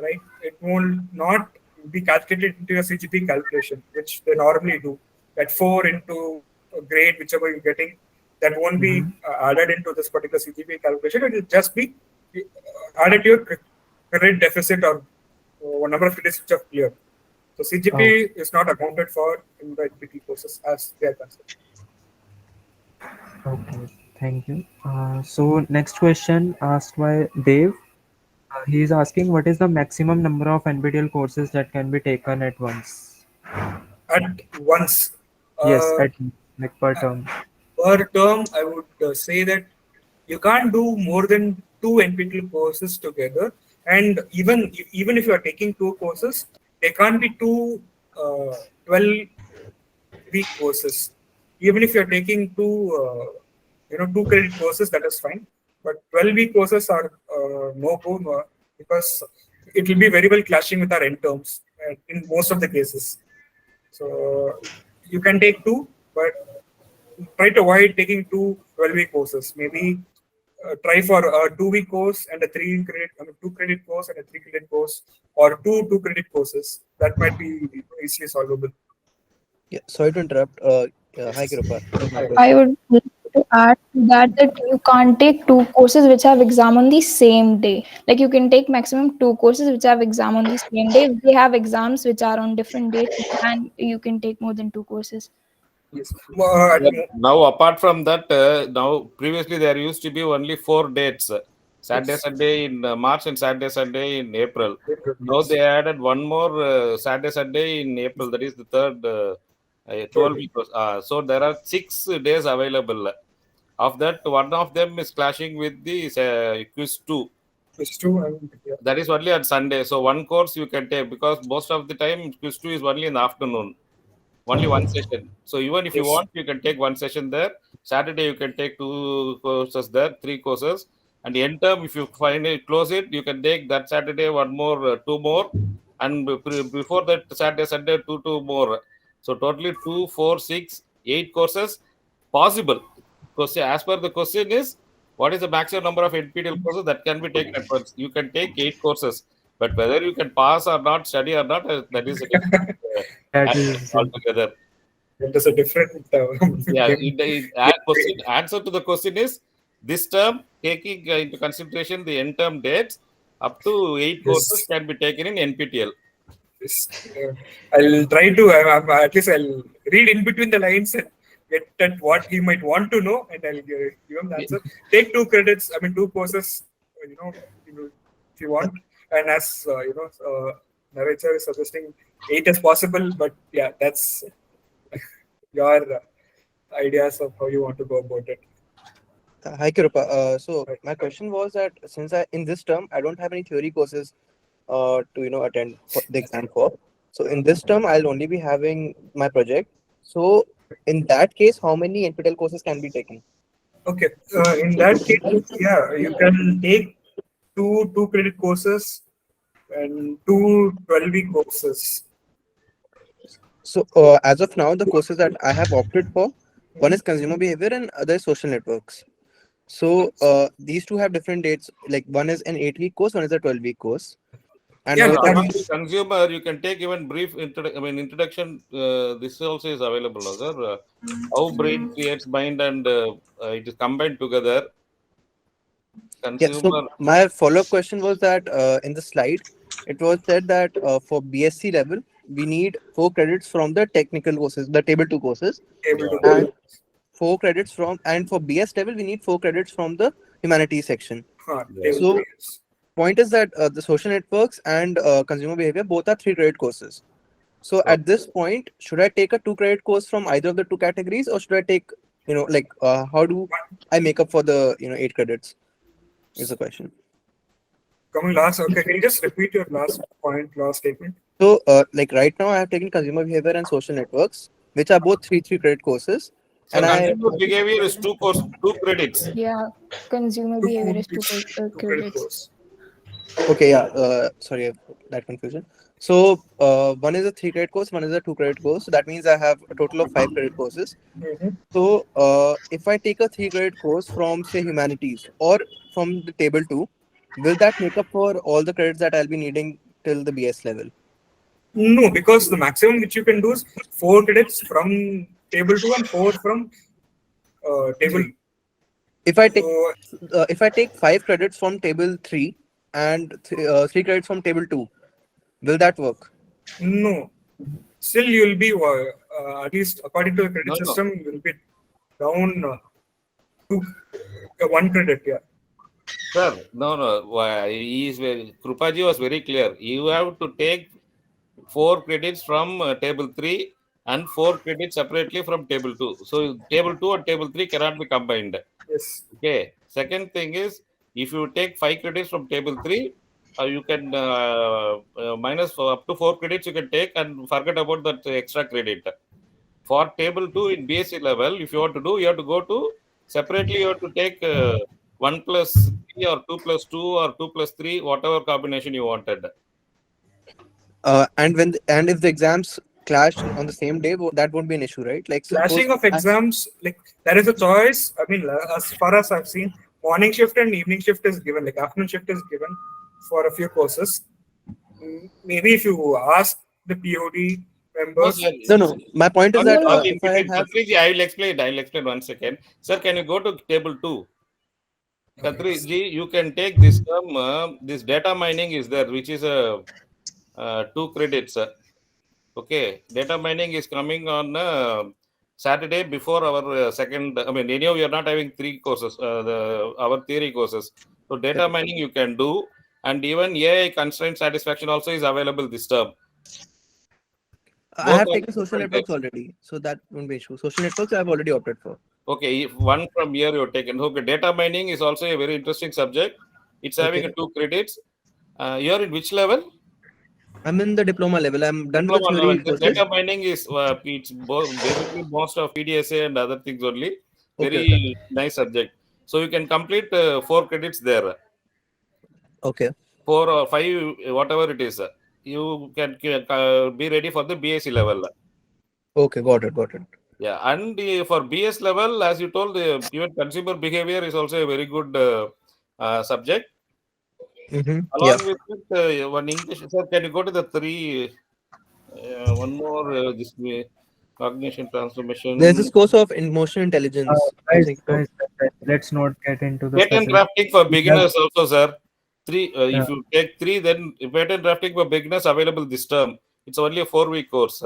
right? It will not be calculated into your CGPA calculation, which they normally do. That 4 into a grade, whichever you're getting, that won't be Mm-hmm. added into this particular CGPA calculation. It will just be added to your credit deficit or number of credits which are clear. So Oh, CGPA is not accounted for in the NPT courses as they are concerned. okay, thank you. So next question asked by Dev. He is asking what is the maximum number of NPTEL courses that can be taken at once? At once, Yes, uh, at like per term. per term, I would say that you can't do more than 2 NPTEL courses together. And even if you are taking 2 courses, there can't be two 12-week courses. Even if you are taking 2 credit courses, that is fine. But 12-week courses are no go because it will be very well clashing with our end terms in most of the cases. So you can take two, but try to avoid taking 2 12-week courses. Maybe try for a 2-week course and a 3 credit, 2 credit course and a 3 credit course, or 2 credit courses. That might be easily solvable. Yeah, sorry to interrupt. Hi, Kirupa. Here's my I question. would like to add to that you can't take two courses which have exam on the same day. Like you can take maximum two courses which have exam on the same day. If they have exams which are on different dates, you can take more than two courses. Yes. Yeah, now, apart from that, now previously there used to be only 4 dates: Saturday, Yes. Sunday in March and Saturday, Sunday in April. Now Yes. they added one more Saturday, Sunday in April. That is the third 12 week. So there are 6 days available. Of that, one of them is clashing with the quiz 2. Quiz 2 and yeah. That is only on Sunday. So one course you can take because most of the time quiz 2 is only in the afternoon. Only one session. So even if you Yes. want, you can take one session there. Saturday you can take 2 courses there, 3 courses. And the end term, if you finally close it, you can take that Saturday one more, 2 more, and before that Saturday, Sunday, two more. So totally 2, 4, 6, 8 courses possible. Question as per the question is, what is the maximum number of NPTEL courses that can be taken at once? You can take 8 courses, but whether you can pass or not, study or not, that is a different That aspect is altogether. It is a different Yeah, game. answer to the question is this term, taking into consideration the end term dates, up to 8 courses Yes. can be taken in NPTEL. Yes. I'll try to, at least I'll read in between the lines and get at what he might want to know, and I'll give him the answer. Take 2 credits, 2 courses, if you want. And as, narrator is suggesting 8 is possible, but yeah, that's your ideas of how you want to go about it. Hi, Kirupa. So my question was that since in this term I don't have any theory courses to attend for the exam for, so in this term I'll only be having my project. So in that case, how many NPTEL courses can be taken? Okay. In that case, yeah, you can take two-credit courses and 2 12-week courses. So as of now, the courses that I have opted for, one is consumer behavior and other is social networks. So these two have different dates. Like one is an 8-week course, one is a 12-week course. And Yeah, both of Among the these, consumer, you can take even brief introduction. This also is available, no, sir. How brain creates mind and it is combined together. yeah. So Consumer. my follow-up question was that in the slide, it was said that for BSc level, we need 4 credits from the technical courses, the table 2 courses, able to and go. 4 credits from, and for BS level, we need 4 credits from the humanities section. Table So 3. point is that the social networks and consumer behavior both are 3 credit courses. So at this point, should I take a 2 credit course from either of the 2 categories, or should I take, how do I make up for the 8 credits? Is the question. Coming last, okay, can you just repeat your last point, last statement? So, like right now, I have taken consumer behavior and social networks, which are both 3 credit courses. So consumer behavior is 2 credits. Yeah, consumer behavior is two credits. Okay, yeah. Sorry, that confusion. So, one is a 3 credit course, one is a 2 credit course. So that means I have a total of 5 credit courses. So, if I take a 3 credit course from, say, humanities or from the table 2, will that make up for all the credits that I'll be needing till the BS level? No, because the maximum which you can do is 4 credits from table 2 and 4 from table. If I take 5 credits from table 3 and 3 credits from table 2, will that work? No, still you will be at least according to the credit system, you will be down to 1 credit. Yeah. Sir, no. Krupaji was very clear. You have to take 4 credits from table 3 and 4 credits separately from table 2. So table 2 and table 3 cannot be combined. Yes. Okay. Second thing is, if you take 5 credits from table 3, you can minus up to 4 credits you can take and forget about that extra credit. For table 2 in BSc level, if you want to do, you have to go to separately. You have to take 1 plus 3 or 2 plus 2 or 2 plus 3, whatever combination you wanted. And if the exams clash on the same day, that won't be an issue, right? Like Clashing of exams, like there is a choice. I mean, as far as I've seen, morning shift and evening shift is given, like afternoon shift is given for a few courses. Maybe if you ask the POD members. No. My point is that if I have... I will explain. I will explain 1 second. Sir, can you go to table 2? Katriji, you can take this term. This data mining is there, which is a 2 credits. Okay, data mining is coming on Saturday before our second. I mean, anyhow, we are not having 3 courses, our theory courses. So data mining you can do, and even AI constraint satisfaction also is available this term. I have taken social networks already, so that won't be issue. Social networks I have already opted for. Okay, if one from here you're taken. Okay, data mining is also a very interesting subject. It's having a 2 credits. You're in which level? I'm in the diploma level. I'm done with the theory courses. Data mining is it's basically most of PDSA and other things only. Very nice subject. So you can complete 4 credits there. Okay. 4 or 5, whatever it is. You can be ready for the BSc level. Okay, got it. Yeah, and for BS level, as you told, even consumer behavior is also a very good subject. Along with it, one English. Sir, can you go to the 3? One more. This cognition transformation. There's this course of emotional intelligence. Guys, let's not get into the pattern drafting for beginners also, sir. 3. If you take 3, then pattern drafting for beginners available this term. It's only a 4-week course.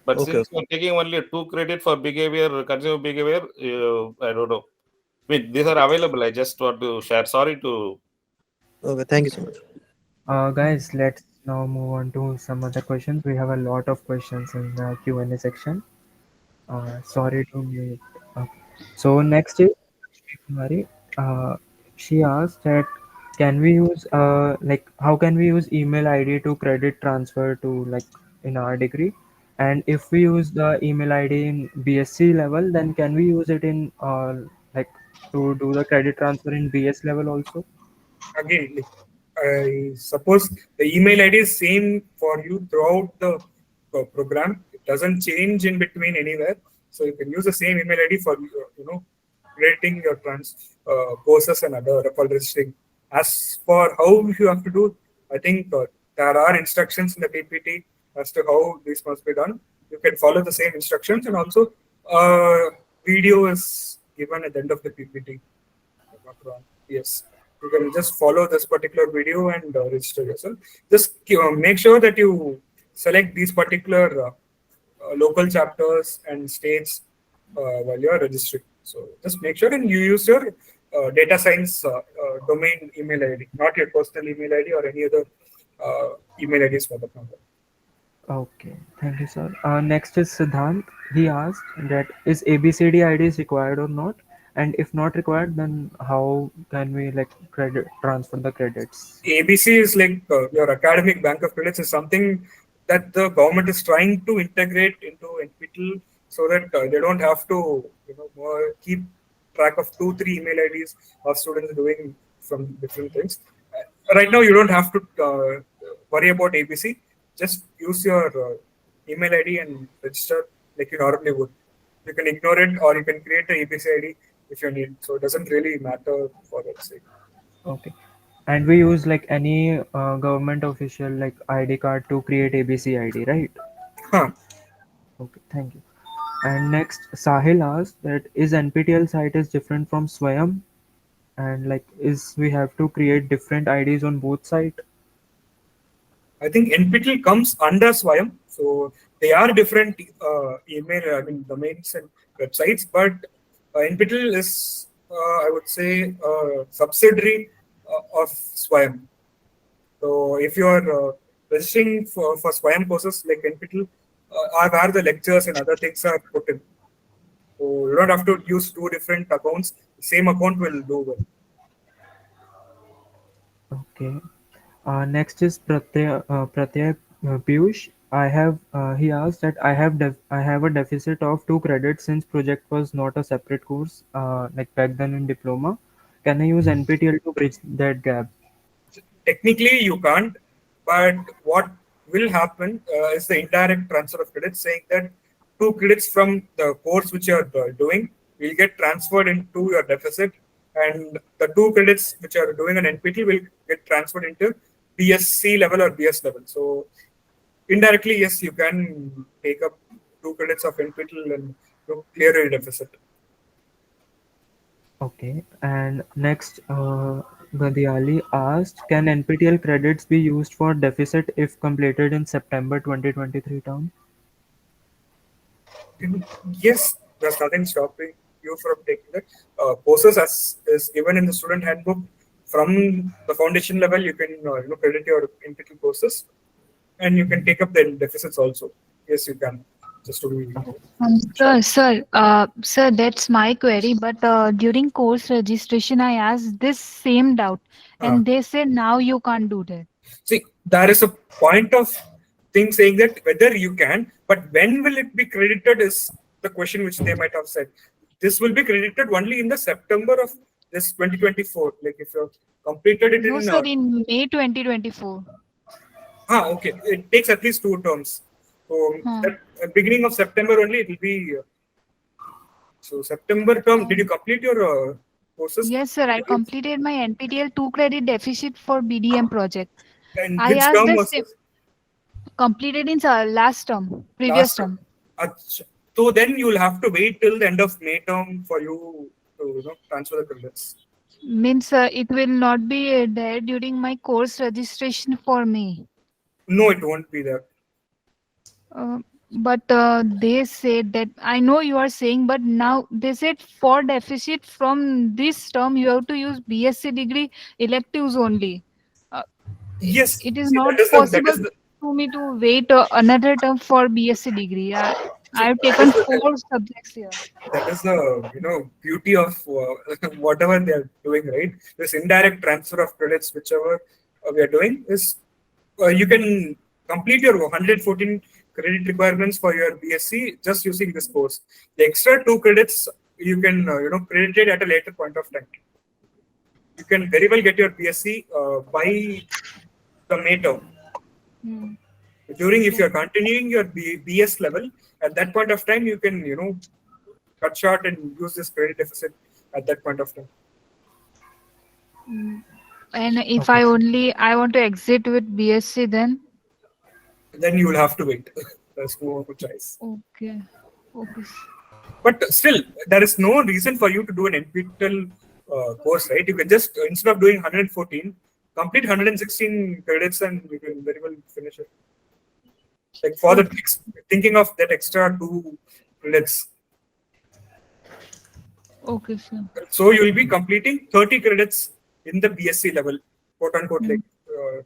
But since you're taking only 2 credit for behavior, consumer behavior, I don't know. I mean, these are available. I just want to share. Sorry to. Okay, thank you so much. Guys, let's now move on to some other questions. We have a lot of questions in the Q&A section. Sorry to mute. So next is Kumari. She asked that can we use how can we use email ID to credit transfer to in our degree? And if we use the email ID in BSc level, then can we use it in to do the credit transfer in BS level also? Again, I suppose the email ID is same for you throughout the program. It doesn't change in between anywhere. So you can use the same email ID for creating your courses and other for registering. As for how you have to do, I think there are instructions in the PPT as to how this must be done. You can follow the same instructions, and also video is given at the end of the PPT. Yes, you can just follow this particular video and register yourself. Just make sure that you select these particular local chapters and states while you are registering. So just make sure and you use your data science domain email ID, not your personal email ID or any other email IDs for the number. Okay, thank you, sir. Next is Siddhant. He asked that is ABCD IDs required or not, and if not required, then how can we like credit transfer the credits? ABC is like your academic bank of credits is something that the government is trying to integrate into NPTEL so that they don't have to keep track of 2-3 email IDs of students doing from different things. Right now, you don't have to worry about ABC. Just use your email ID and register like you normally would. You can ignore it or you can create an ABC ID if you need. So it doesn't really matter for that sake. Okay. And we use like any government official like ID card to create ABC ID, right? Huh. Okay, thank you. And next, Sahil asked that is NPTEL site is different from SWAYAM, and like is we have to create different IDs on both sites? I think NPTEL comes under SWAYAM, so they are different domains and websites, but NPTEL is, I would say, a subsidiary of SWAYAM. So if you are registering for SWAYAM courses like NPTEL, are where the lectures and other things are put in. So you don't have to use 2 different accounts. The same account will do well. Okay. Next is Pratyay Piyush. He asked that I have a deficit of 2 credits since project was not a separate course like back then in diploma. Can I use NPTEL to bridge that gap? Technically, you can't, but what will happen is the indirect transfer of credits, saying that 2 credits from the course which you are doing will get transferred into your deficit, and the 2 credits which are doing an NPT will get transferred into BSc level or BS level. So indirectly, yes, you can take up 2 credits of NPTEL and clear your deficit. Okay, and next, Gadiali asked, can NPTEL credits be used for deficit if completed in September 2023 term? Yes, there's nothing stopping you from taking that. Courses as is given in the student handbook. From the foundation level, you can credit your NPTEL courses, and you can take up the deficits also. Yes, you can. Just to be Sir, that's my query. But during course registration, I asked this same doubt, and they said now you can't do that. See, there is a point of thing saying that whether you can, but when will it be credited is the question which they might have said. This will be credited only in the September of this 2024. Like if you completed it No, in sir, in May 2024. Okay. It takes at least 2 terms. So that beginning of September only it will be. So September term. Did you complete your courses? Yes, sir. I completed my NPTEL 2 credit deficit for BDM project. And I which asked term the was same. this? Completed in last term, previous Last term. So then you will have to wait till the end of May term for you to transfer the credits. Means it will not be there during my course registration for me. No, it won't be there. But they said that I know you are saying, but now they said for deficit from this term you have to use BSc degree electives only. Yes, It is see, not that possible is the for me to wait another term for BSc degree. I have taken 4 subjects here. That is the beauty of whatever they are doing, right? This indirect transfer of credits, whichever we are doing, is you can complete your 114 credit requirements for your BSc just using this course. The extra 2 credits you can credit it at a later point of time. You can very well get your BSc by the May term. If you're continuing your BS level, at that point of time, you can, cut short and use this credit deficit at that point of time. And if I want to exit with BSc, then you will have to wait. There's no choice. Okay. But still, there is no reason for you to do an NPTEL course, right? You can just, instead of doing 114, complete 116 credits and you can very well finish it. Like for the thinking of that extra 2 credits. Okay, sir. So you will be completing 30 credits in the BSc level, quote unquote, like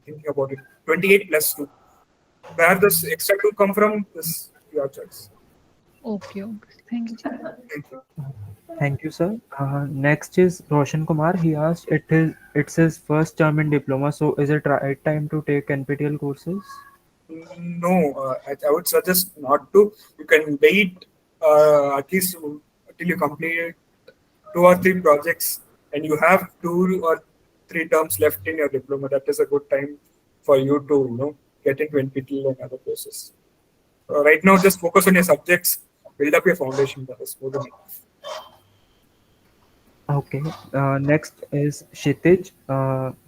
thinking about it. 28 plus 2. Where this extra 2 come from is your choice. Okay, thank you. Thank you. Thank you, sir. Next is Roshan Kumar. He asked, it's his first term in diploma, so is it right time to take NPTEL courses? No, I would suggest not to. You can wait at least till you complete 2 or 3 projects, and you have 2 or 3 terms left in your diploma. That is a good time for you to get into NPTEL and other courses. Right now, just focus on your subjects, build up your foundation. That is more than enough. Okay. Next is Kshitij.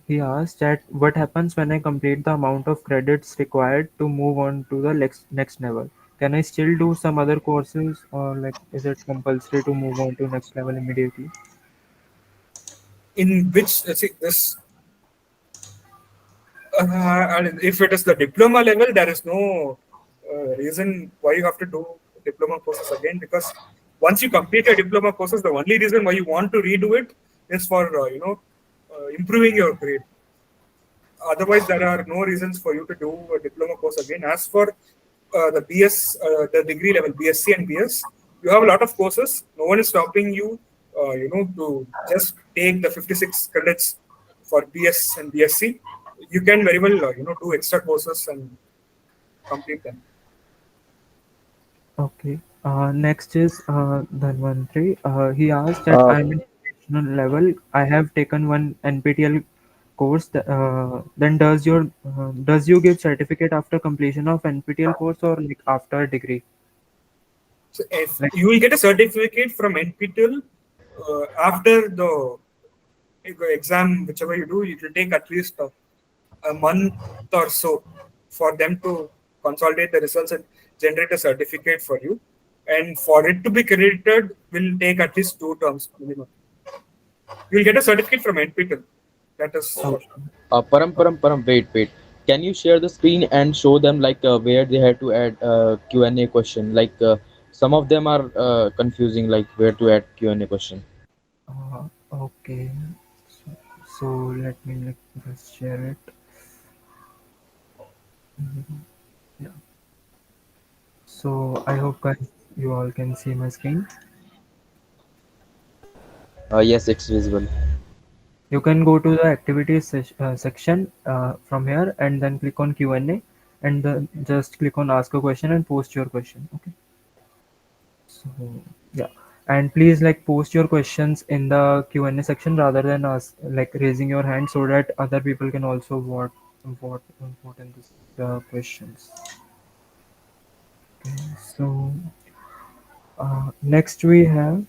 He asked that what happens when I complete the amount of credits required to move on to the next level? Can I still do some other courses, or like is it compulsory to move on to next level immediately? In which this and if it is the diploma level, there is no reason why you have to do diploma courses again, because once you complete your diploma courses, the only reason why you want to redo it is for improving your grade. Otherwise, there are no reasons for you to do a diploma course again. As for the BS, the degree level, BSc and BS, you have a lot of courses. No one is stopping you, to just take the 56 credits for BS and BSc. You can very well, do extra courses and complete them. Okay. Next is Dhanvantri. He asked that I'm in professional level. I have taken one NPTEL course. Then does you give certificate after completion of NPTEL course, or like after degree? So if you will get a certificate from NPTEL after the exam, whichever you do, it will take at least a month or so for them to consolidate the results and generate a certificate for you. And for it to be credited, will take at least 2 terms minimum. You will get a certificate from NPTEL. That is for sure. Param, wait. Can you share the screen and show them like where they had to add Q&A question? Like some of them are confusing, like where to add Q&A question. Okay. So let me just share it. Yeah. So I hope guys you all can see my screen. Yes, it's visible. You can go to the activities section from here and then click on Q&A, and then just click on ask a question and post your question. Okay. So yeah, and please like post your questions in the Q&A section rather than like raising your hand, so that other people can also vote in this questions. Okay, so next we have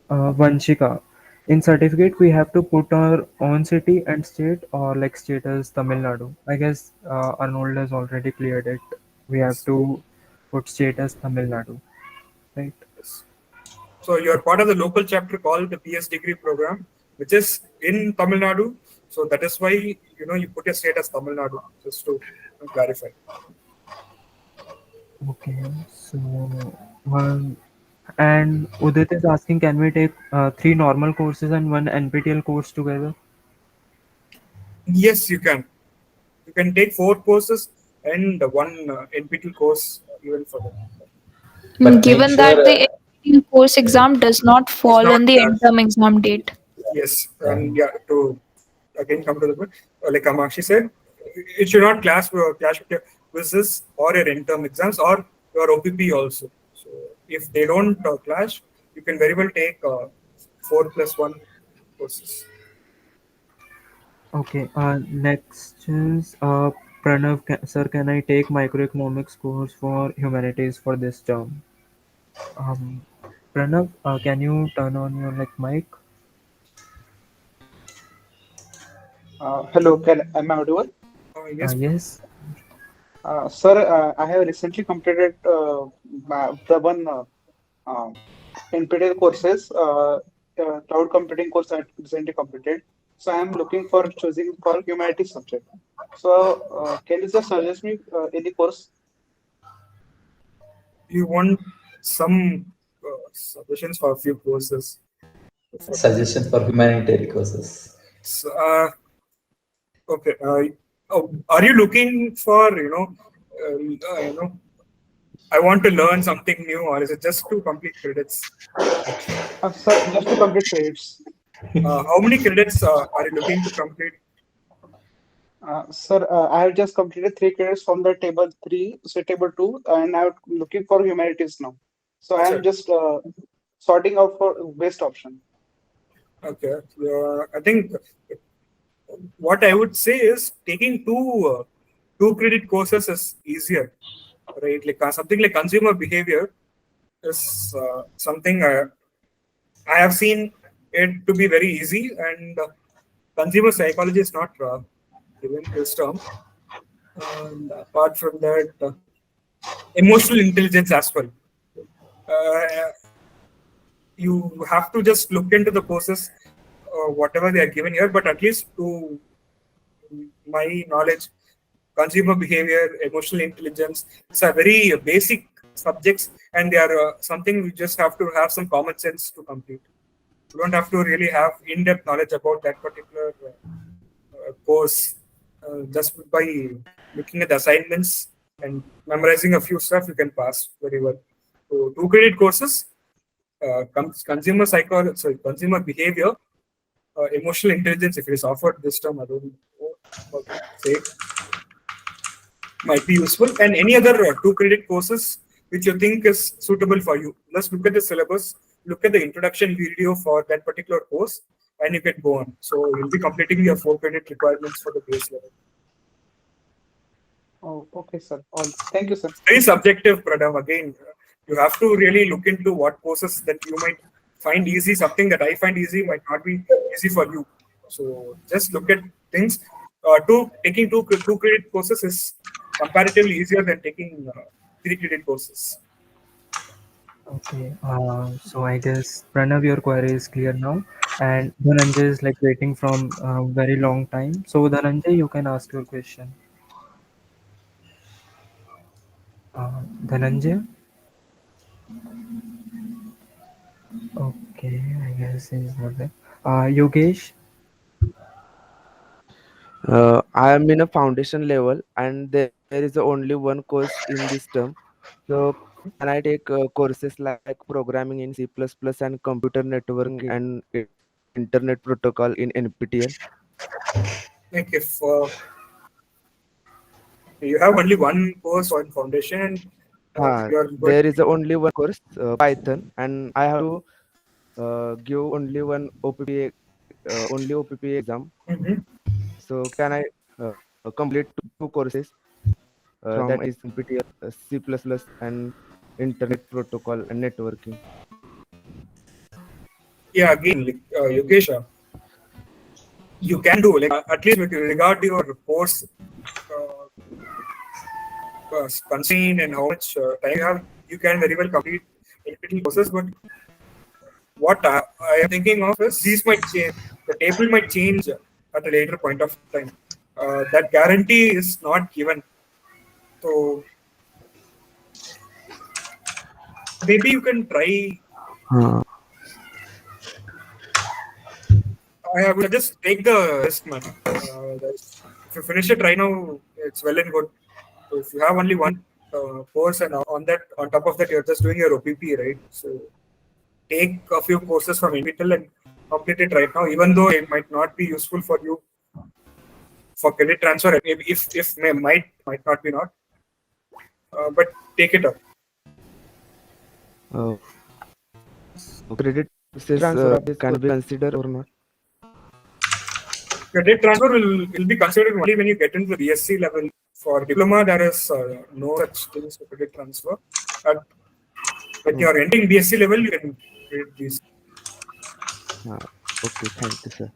Vanshika. In certificate, we have to put our own city and state, or like state as Tamil Nadu. I guess Arnold has already cleared it. We have to put state as Tamil Nadu, right? So you are part of the local chapter called the PS degree program, which is in Tamil Nadu. So that is why you put your state as Tamil Nadu, just to clarify. Okay, so and Udit is asking, can we take 3 normal courses and 1 NPTEL course together? Yes, you can. You can take 4 courses and 1 NPTEL course even for that. But Given that the NPTEL course exam does not It's fall not on the end term exam date. yes, and to again come to the point, like Amakshi said, it should not clash with your quizzes or your end-term exams or your OPP also. So if they don't clash, you can very well take 4+1 courses. Okay, next is Pranav, sir, can I take microeconomics course for humanities for this term? Pranav, can you turn on your mic? Hello, am I audible? Yes. Yes. Sir, I have recently completed the one NPTEL courses, cloud computing course I recently completed. So I am looking for choosing for humanities subject. So can you just suggest me any course? You want some suggestions for a few courses? Suggestions for humanitarian courses. So, okay. Are you looking for, I want to learn something new, or is it just to complete credits? Sir, just to complete credits. How many credits are you looking to complete? Sir, I have just completed 3 credits from the table 3, so table 2, and I'm looking for humanities now. So I am just sorting out for best option. Okay. I think what I would say is taking two credit courses is easier, right? Like something like consumer behavior is something I have seen it to be very easy, and consumer psychology is not given this term. And apart from that, emotional intelligence as well. You have to just look into the courses, whatever they are given here, but at least to my knowledge, consumer behavior, emotional intelligence, these are very basic subjects, and they are something we just have to have some common sense to complete. You don't have to really have in-depth knowledge about that particular course. Just by looking at the assignments and memorizing a few stuff, you can pass very well. So, 2 credit courses: consumer psychology, sorry, consumer behavior, emotional intelligence. If it is offered this term, I don't know how to say it, might be useful, and any other 2 credit courses which you think is suitable for you. Let's look at the syllabus, look at the introduction video for that particular course, and you can go on. So you'll be completing your 4 credit requirements for the base level. Oh, okay, sir. Thank you, sir. Very subjective, Pradam. Again, you have to really look into what courses that you might find easy. Something that I find easy might not be easy for you. So just look at things. Taking two credit courses is comparatively easier than taking 3 credit courses. Okay, so I guess Pranav, your query is clear now, and Dhananjay is like waiting from a very long time. So Dhananjay, you can ask your question. Dhananjay? Okay, I guess he's not there. Yogesh? I am in a foundation level, and there is only one course in this term. So, can I take courses like programming in C++ and computer networking and internet protocol in NPTEL? Like if you have only one course on foundation, you're going there is only one course, Python, and I have to give only one OPP exam. So can I complete 2 courses that is NPTEL, C++ and internet protocol and networking? Yeah, again, like, Yogesh, you can do, like, at least with regard to your course constraint and how much time you have, you can very well complete NPTEL courses. But what I am thinking of is these might change. The table might change at a later point of time. That guarantee is not given. So maybe you can try. I would just take the risk, man. If you finish it right now, it's well and good. So if you have only one course, and on top of that, you're just doing your OPP, right? So take a few courses from NPTEL and complete it right now, even though it might not be useful for you for credit transfer. Maybe if might not be not, but take it up. Credit transfer can be considered or not? Credit transfer will be considered only when you get into the BSc level. For diploma, there is no such thing as credit transfer. But when you are entering BSc level, you can create these. Okay, thank you, sir.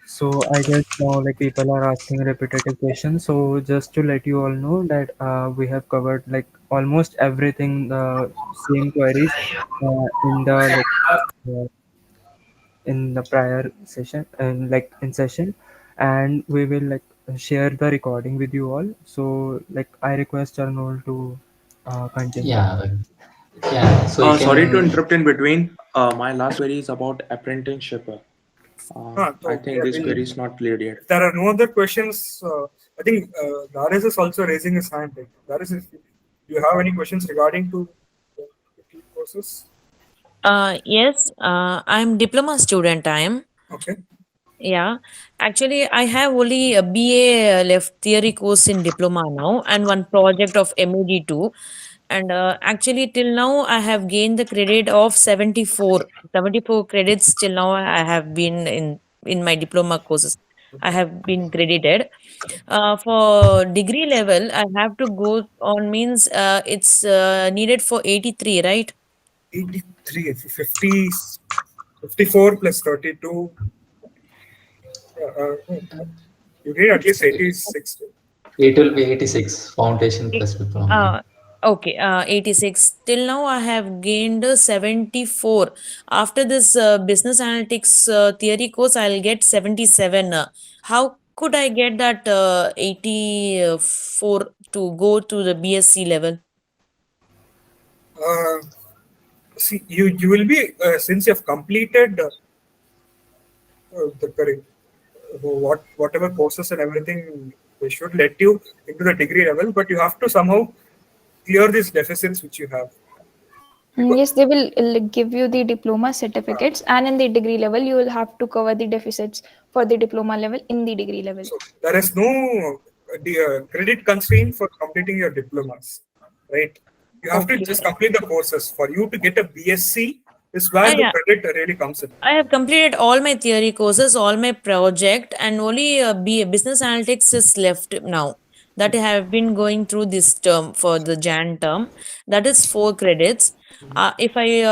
So I guess now like people are asking repetitive questions. So just to let you all know that we have covered like almost everything, same queries in the in the prior session and like in session, and we will like share the recording with you all. So like I request Arnold to continue. Yeah. So you Sorry to can. interrupt in between. My last query is about apprenticeship. I think this query is not clear yet. If there are no other questions, I think Darius is also raising his hand. Darius, if you have any questions regarding to the courses? Yes, I'm diploma student. Okay. Yeah, actually, I have only a BA left theory course in diploma now and one project of MAD too. And actually, till now, I have gained the credit of 74 credits. Till now, I have been in my diploma courses. I have been credited. For degree level, I have to go on means it's needed for 83, right? 83, 50, 54 plus 32. You need at least 86. It will be 86 foundation plus diploma. Okay, 86. Till now, I have gained 74. After this business analytics theory course, I'll get 77. How could I get that 84 to go to the BSc level? See, you will be since you have completed the correct whatever courses and everything, they should let you into the degree level, but you have to somehow clear these deficits which you have. Yes, they will give you the diploma certificates, and in the degree level, you will have to cover the deficits for the diploma level in the degree level. So there is no credit constraint for completing your diplomas, right? You have to just complete the courses. For you to get a BSc is where the Yeah. credit really comes in. I have completed all my theory courses, all my project, and only business analytics is left now. That I have been going through this term for the Jan term. That is 4 credits. If I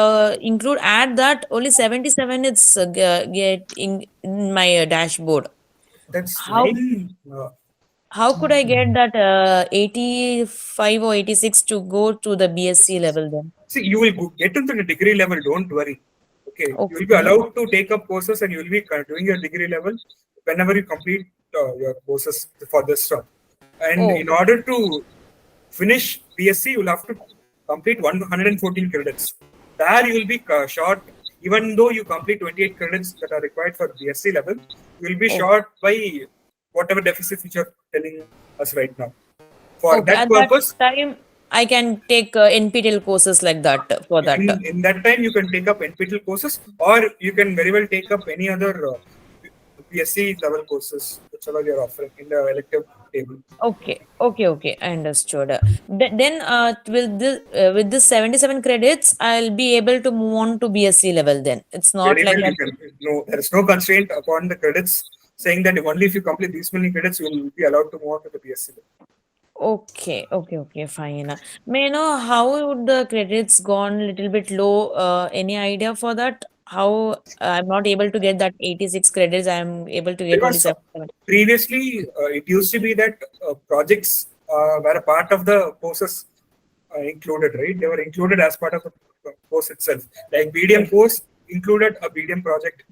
add that, only 77 it's get in my dashboard. That's How fine. how could I get that 85 or 86 to go to the BSc level then? See, you will get into the degree level. Don't worry. Okay, you will be Okay. allowed to take up courses, and you will be doing your degree level whenever you complete your courses for this term. And in order to finish BSc, you will have to complete 114 credits. There you will be short, even though you complete 28 credits that are required for BSc level, you will be short by whatever deficits which you are telling us right now. For that At purpose, that time, I can take NPTEL courses like that for that. in that time, you can take up NPTEL courses, or you can very well take up any other BSc level courses, whichever you are offering in the elective table. Okay. I understood. Then, with this 77 credits, I'll be able to move on to BSc level. Then it's not Very like well, that. no, there is no constraint upon the credits saying that only if you complete these many credits, you will be allowed to move on to the BSc level. Okay, fine. May I know how would the credits gone a little bit low? Any idea for that? How I'm not able to get that 86 credits, I'm able to get only Because 77. previously, it used to be that projects were a part of the courses included, right? They were included as part of the course itself. Like BDM course included a BDM project.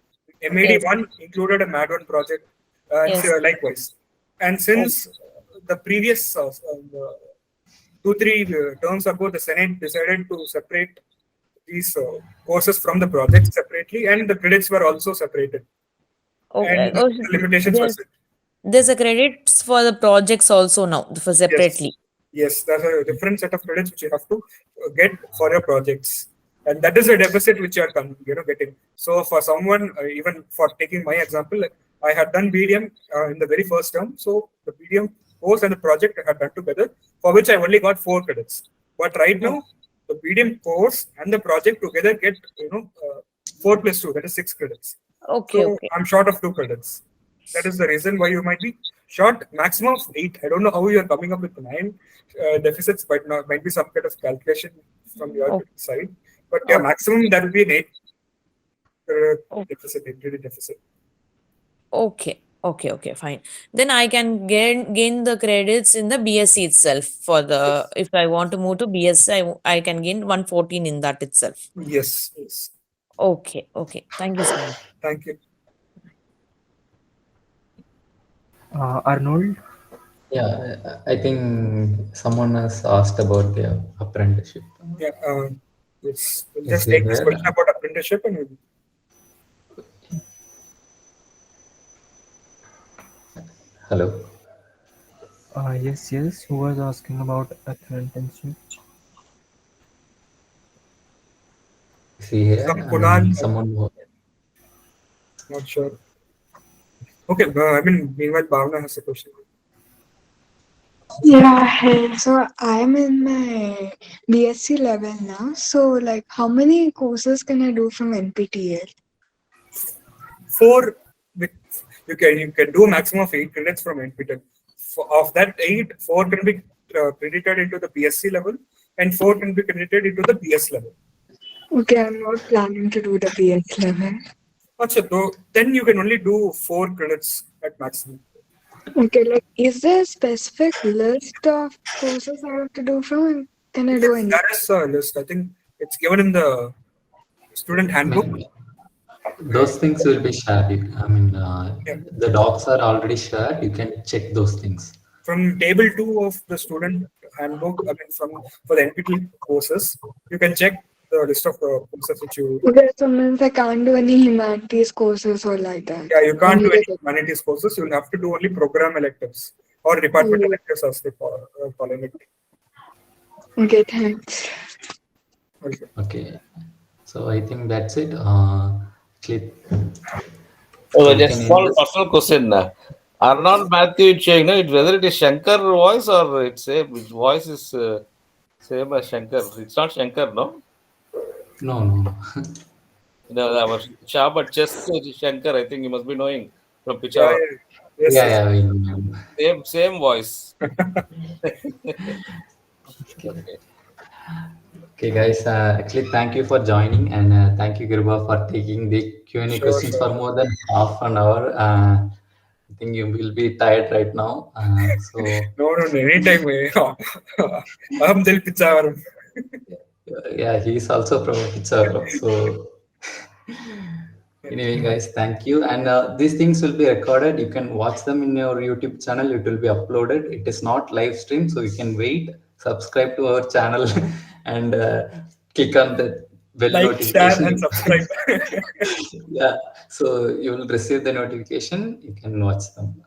MAD1 included a MAD1 project, and so likewise. And since the previous 2-3 terms ago, the Senate decided to separate these courses from the projects separately, and the credits were also separated. And the limitations were set. There's a credits for the projects also now for separately. Yes, there's a different set of credits which you have to get for your projects, and that is a deficit which you are getting. So for someone, even for taking my example, I had done BDM in the very first term. So the BDM course and the project I had done together, for which I only got 4 credits. But right now, the BDM course and the project together get 4 plus 2, that is 6 credits. So I'm short of 2 credits. That is the reason why you might be short. Maximum of 8. I don't know how you are coming up with 9 deficits, but might be some kind of calculation from your side. But yeah, maximum that will be an 8 deficit, 8 credit deficit. Okay, fine. Then I can gain the credits in the BSc itself for the if I want to move to BSc, I can gain 114 in that itself. Yes. Okay. Thank you so much. Thank you. Arnold? Yeah, I think someone has asked about the apprenticeship. Yeah, we'll just take this question about apprenticeship and Hello. Yes. Who was asking about apprenticeship? See here, Some Kunal, someone. not sure. Okay, I mean, meanwhile, Bhavna has a question. Yeah, hey, so I'm in my BSc level now. So, like, how many courses can I do from NPTEL? 4, you can do a maximum of 8 credits from NPTEL. Of that 8, 4 can be credited into the BSc level, and 4 can be credited into the BS level. Okay, I'm not planning to do the BS level. So then you can only do 4 credits at maximum. Okay, like, is there a specific list of courses I have to do from? And can I do any? There is a list. I think it's given in the student handbook. Those things will be shared. Yeah. The docs are already shared. You can check those things. From table 2 of the student handbook, I mean, for the NPTEL courses, you can check the list of the courses which you. Okay, so means I can't do any humanities courses or like that. Yeah, you can't Only do any the- humanities courses. You'll have to do only program electives or department electives as they call it. Okay, thanks. Okay. So I think that's it. Actually, Oh, we just can end small this. personal question. Arnold Matthew is saying, no, whether it is Shankar voice or it's same. His voice is same as Shankar. It's not Shankar, no? No. No, our Shabat just Shankar. I think you must be knowing from Yeah, Pichavaram. yes. Yeah, we know. Same voice. Okay, guys. Actually, thank you for joining, and thank you, Kirupa, for taking the Q&A questions for more than half an hour. I think you will be tired right now. No, anytime. Aham del Pichavaram. Yeah, he's also from Pichavaram. So anyway, guys, thank you. And these things will be recorded. You can watch them in your YouTube channel. It will be uploaded. It is not live stream, so you can wait. Subscribe to our channel and click on the bell Like, share, and notification. subscribe. Yeah, so you will receive the notification. You can watch them.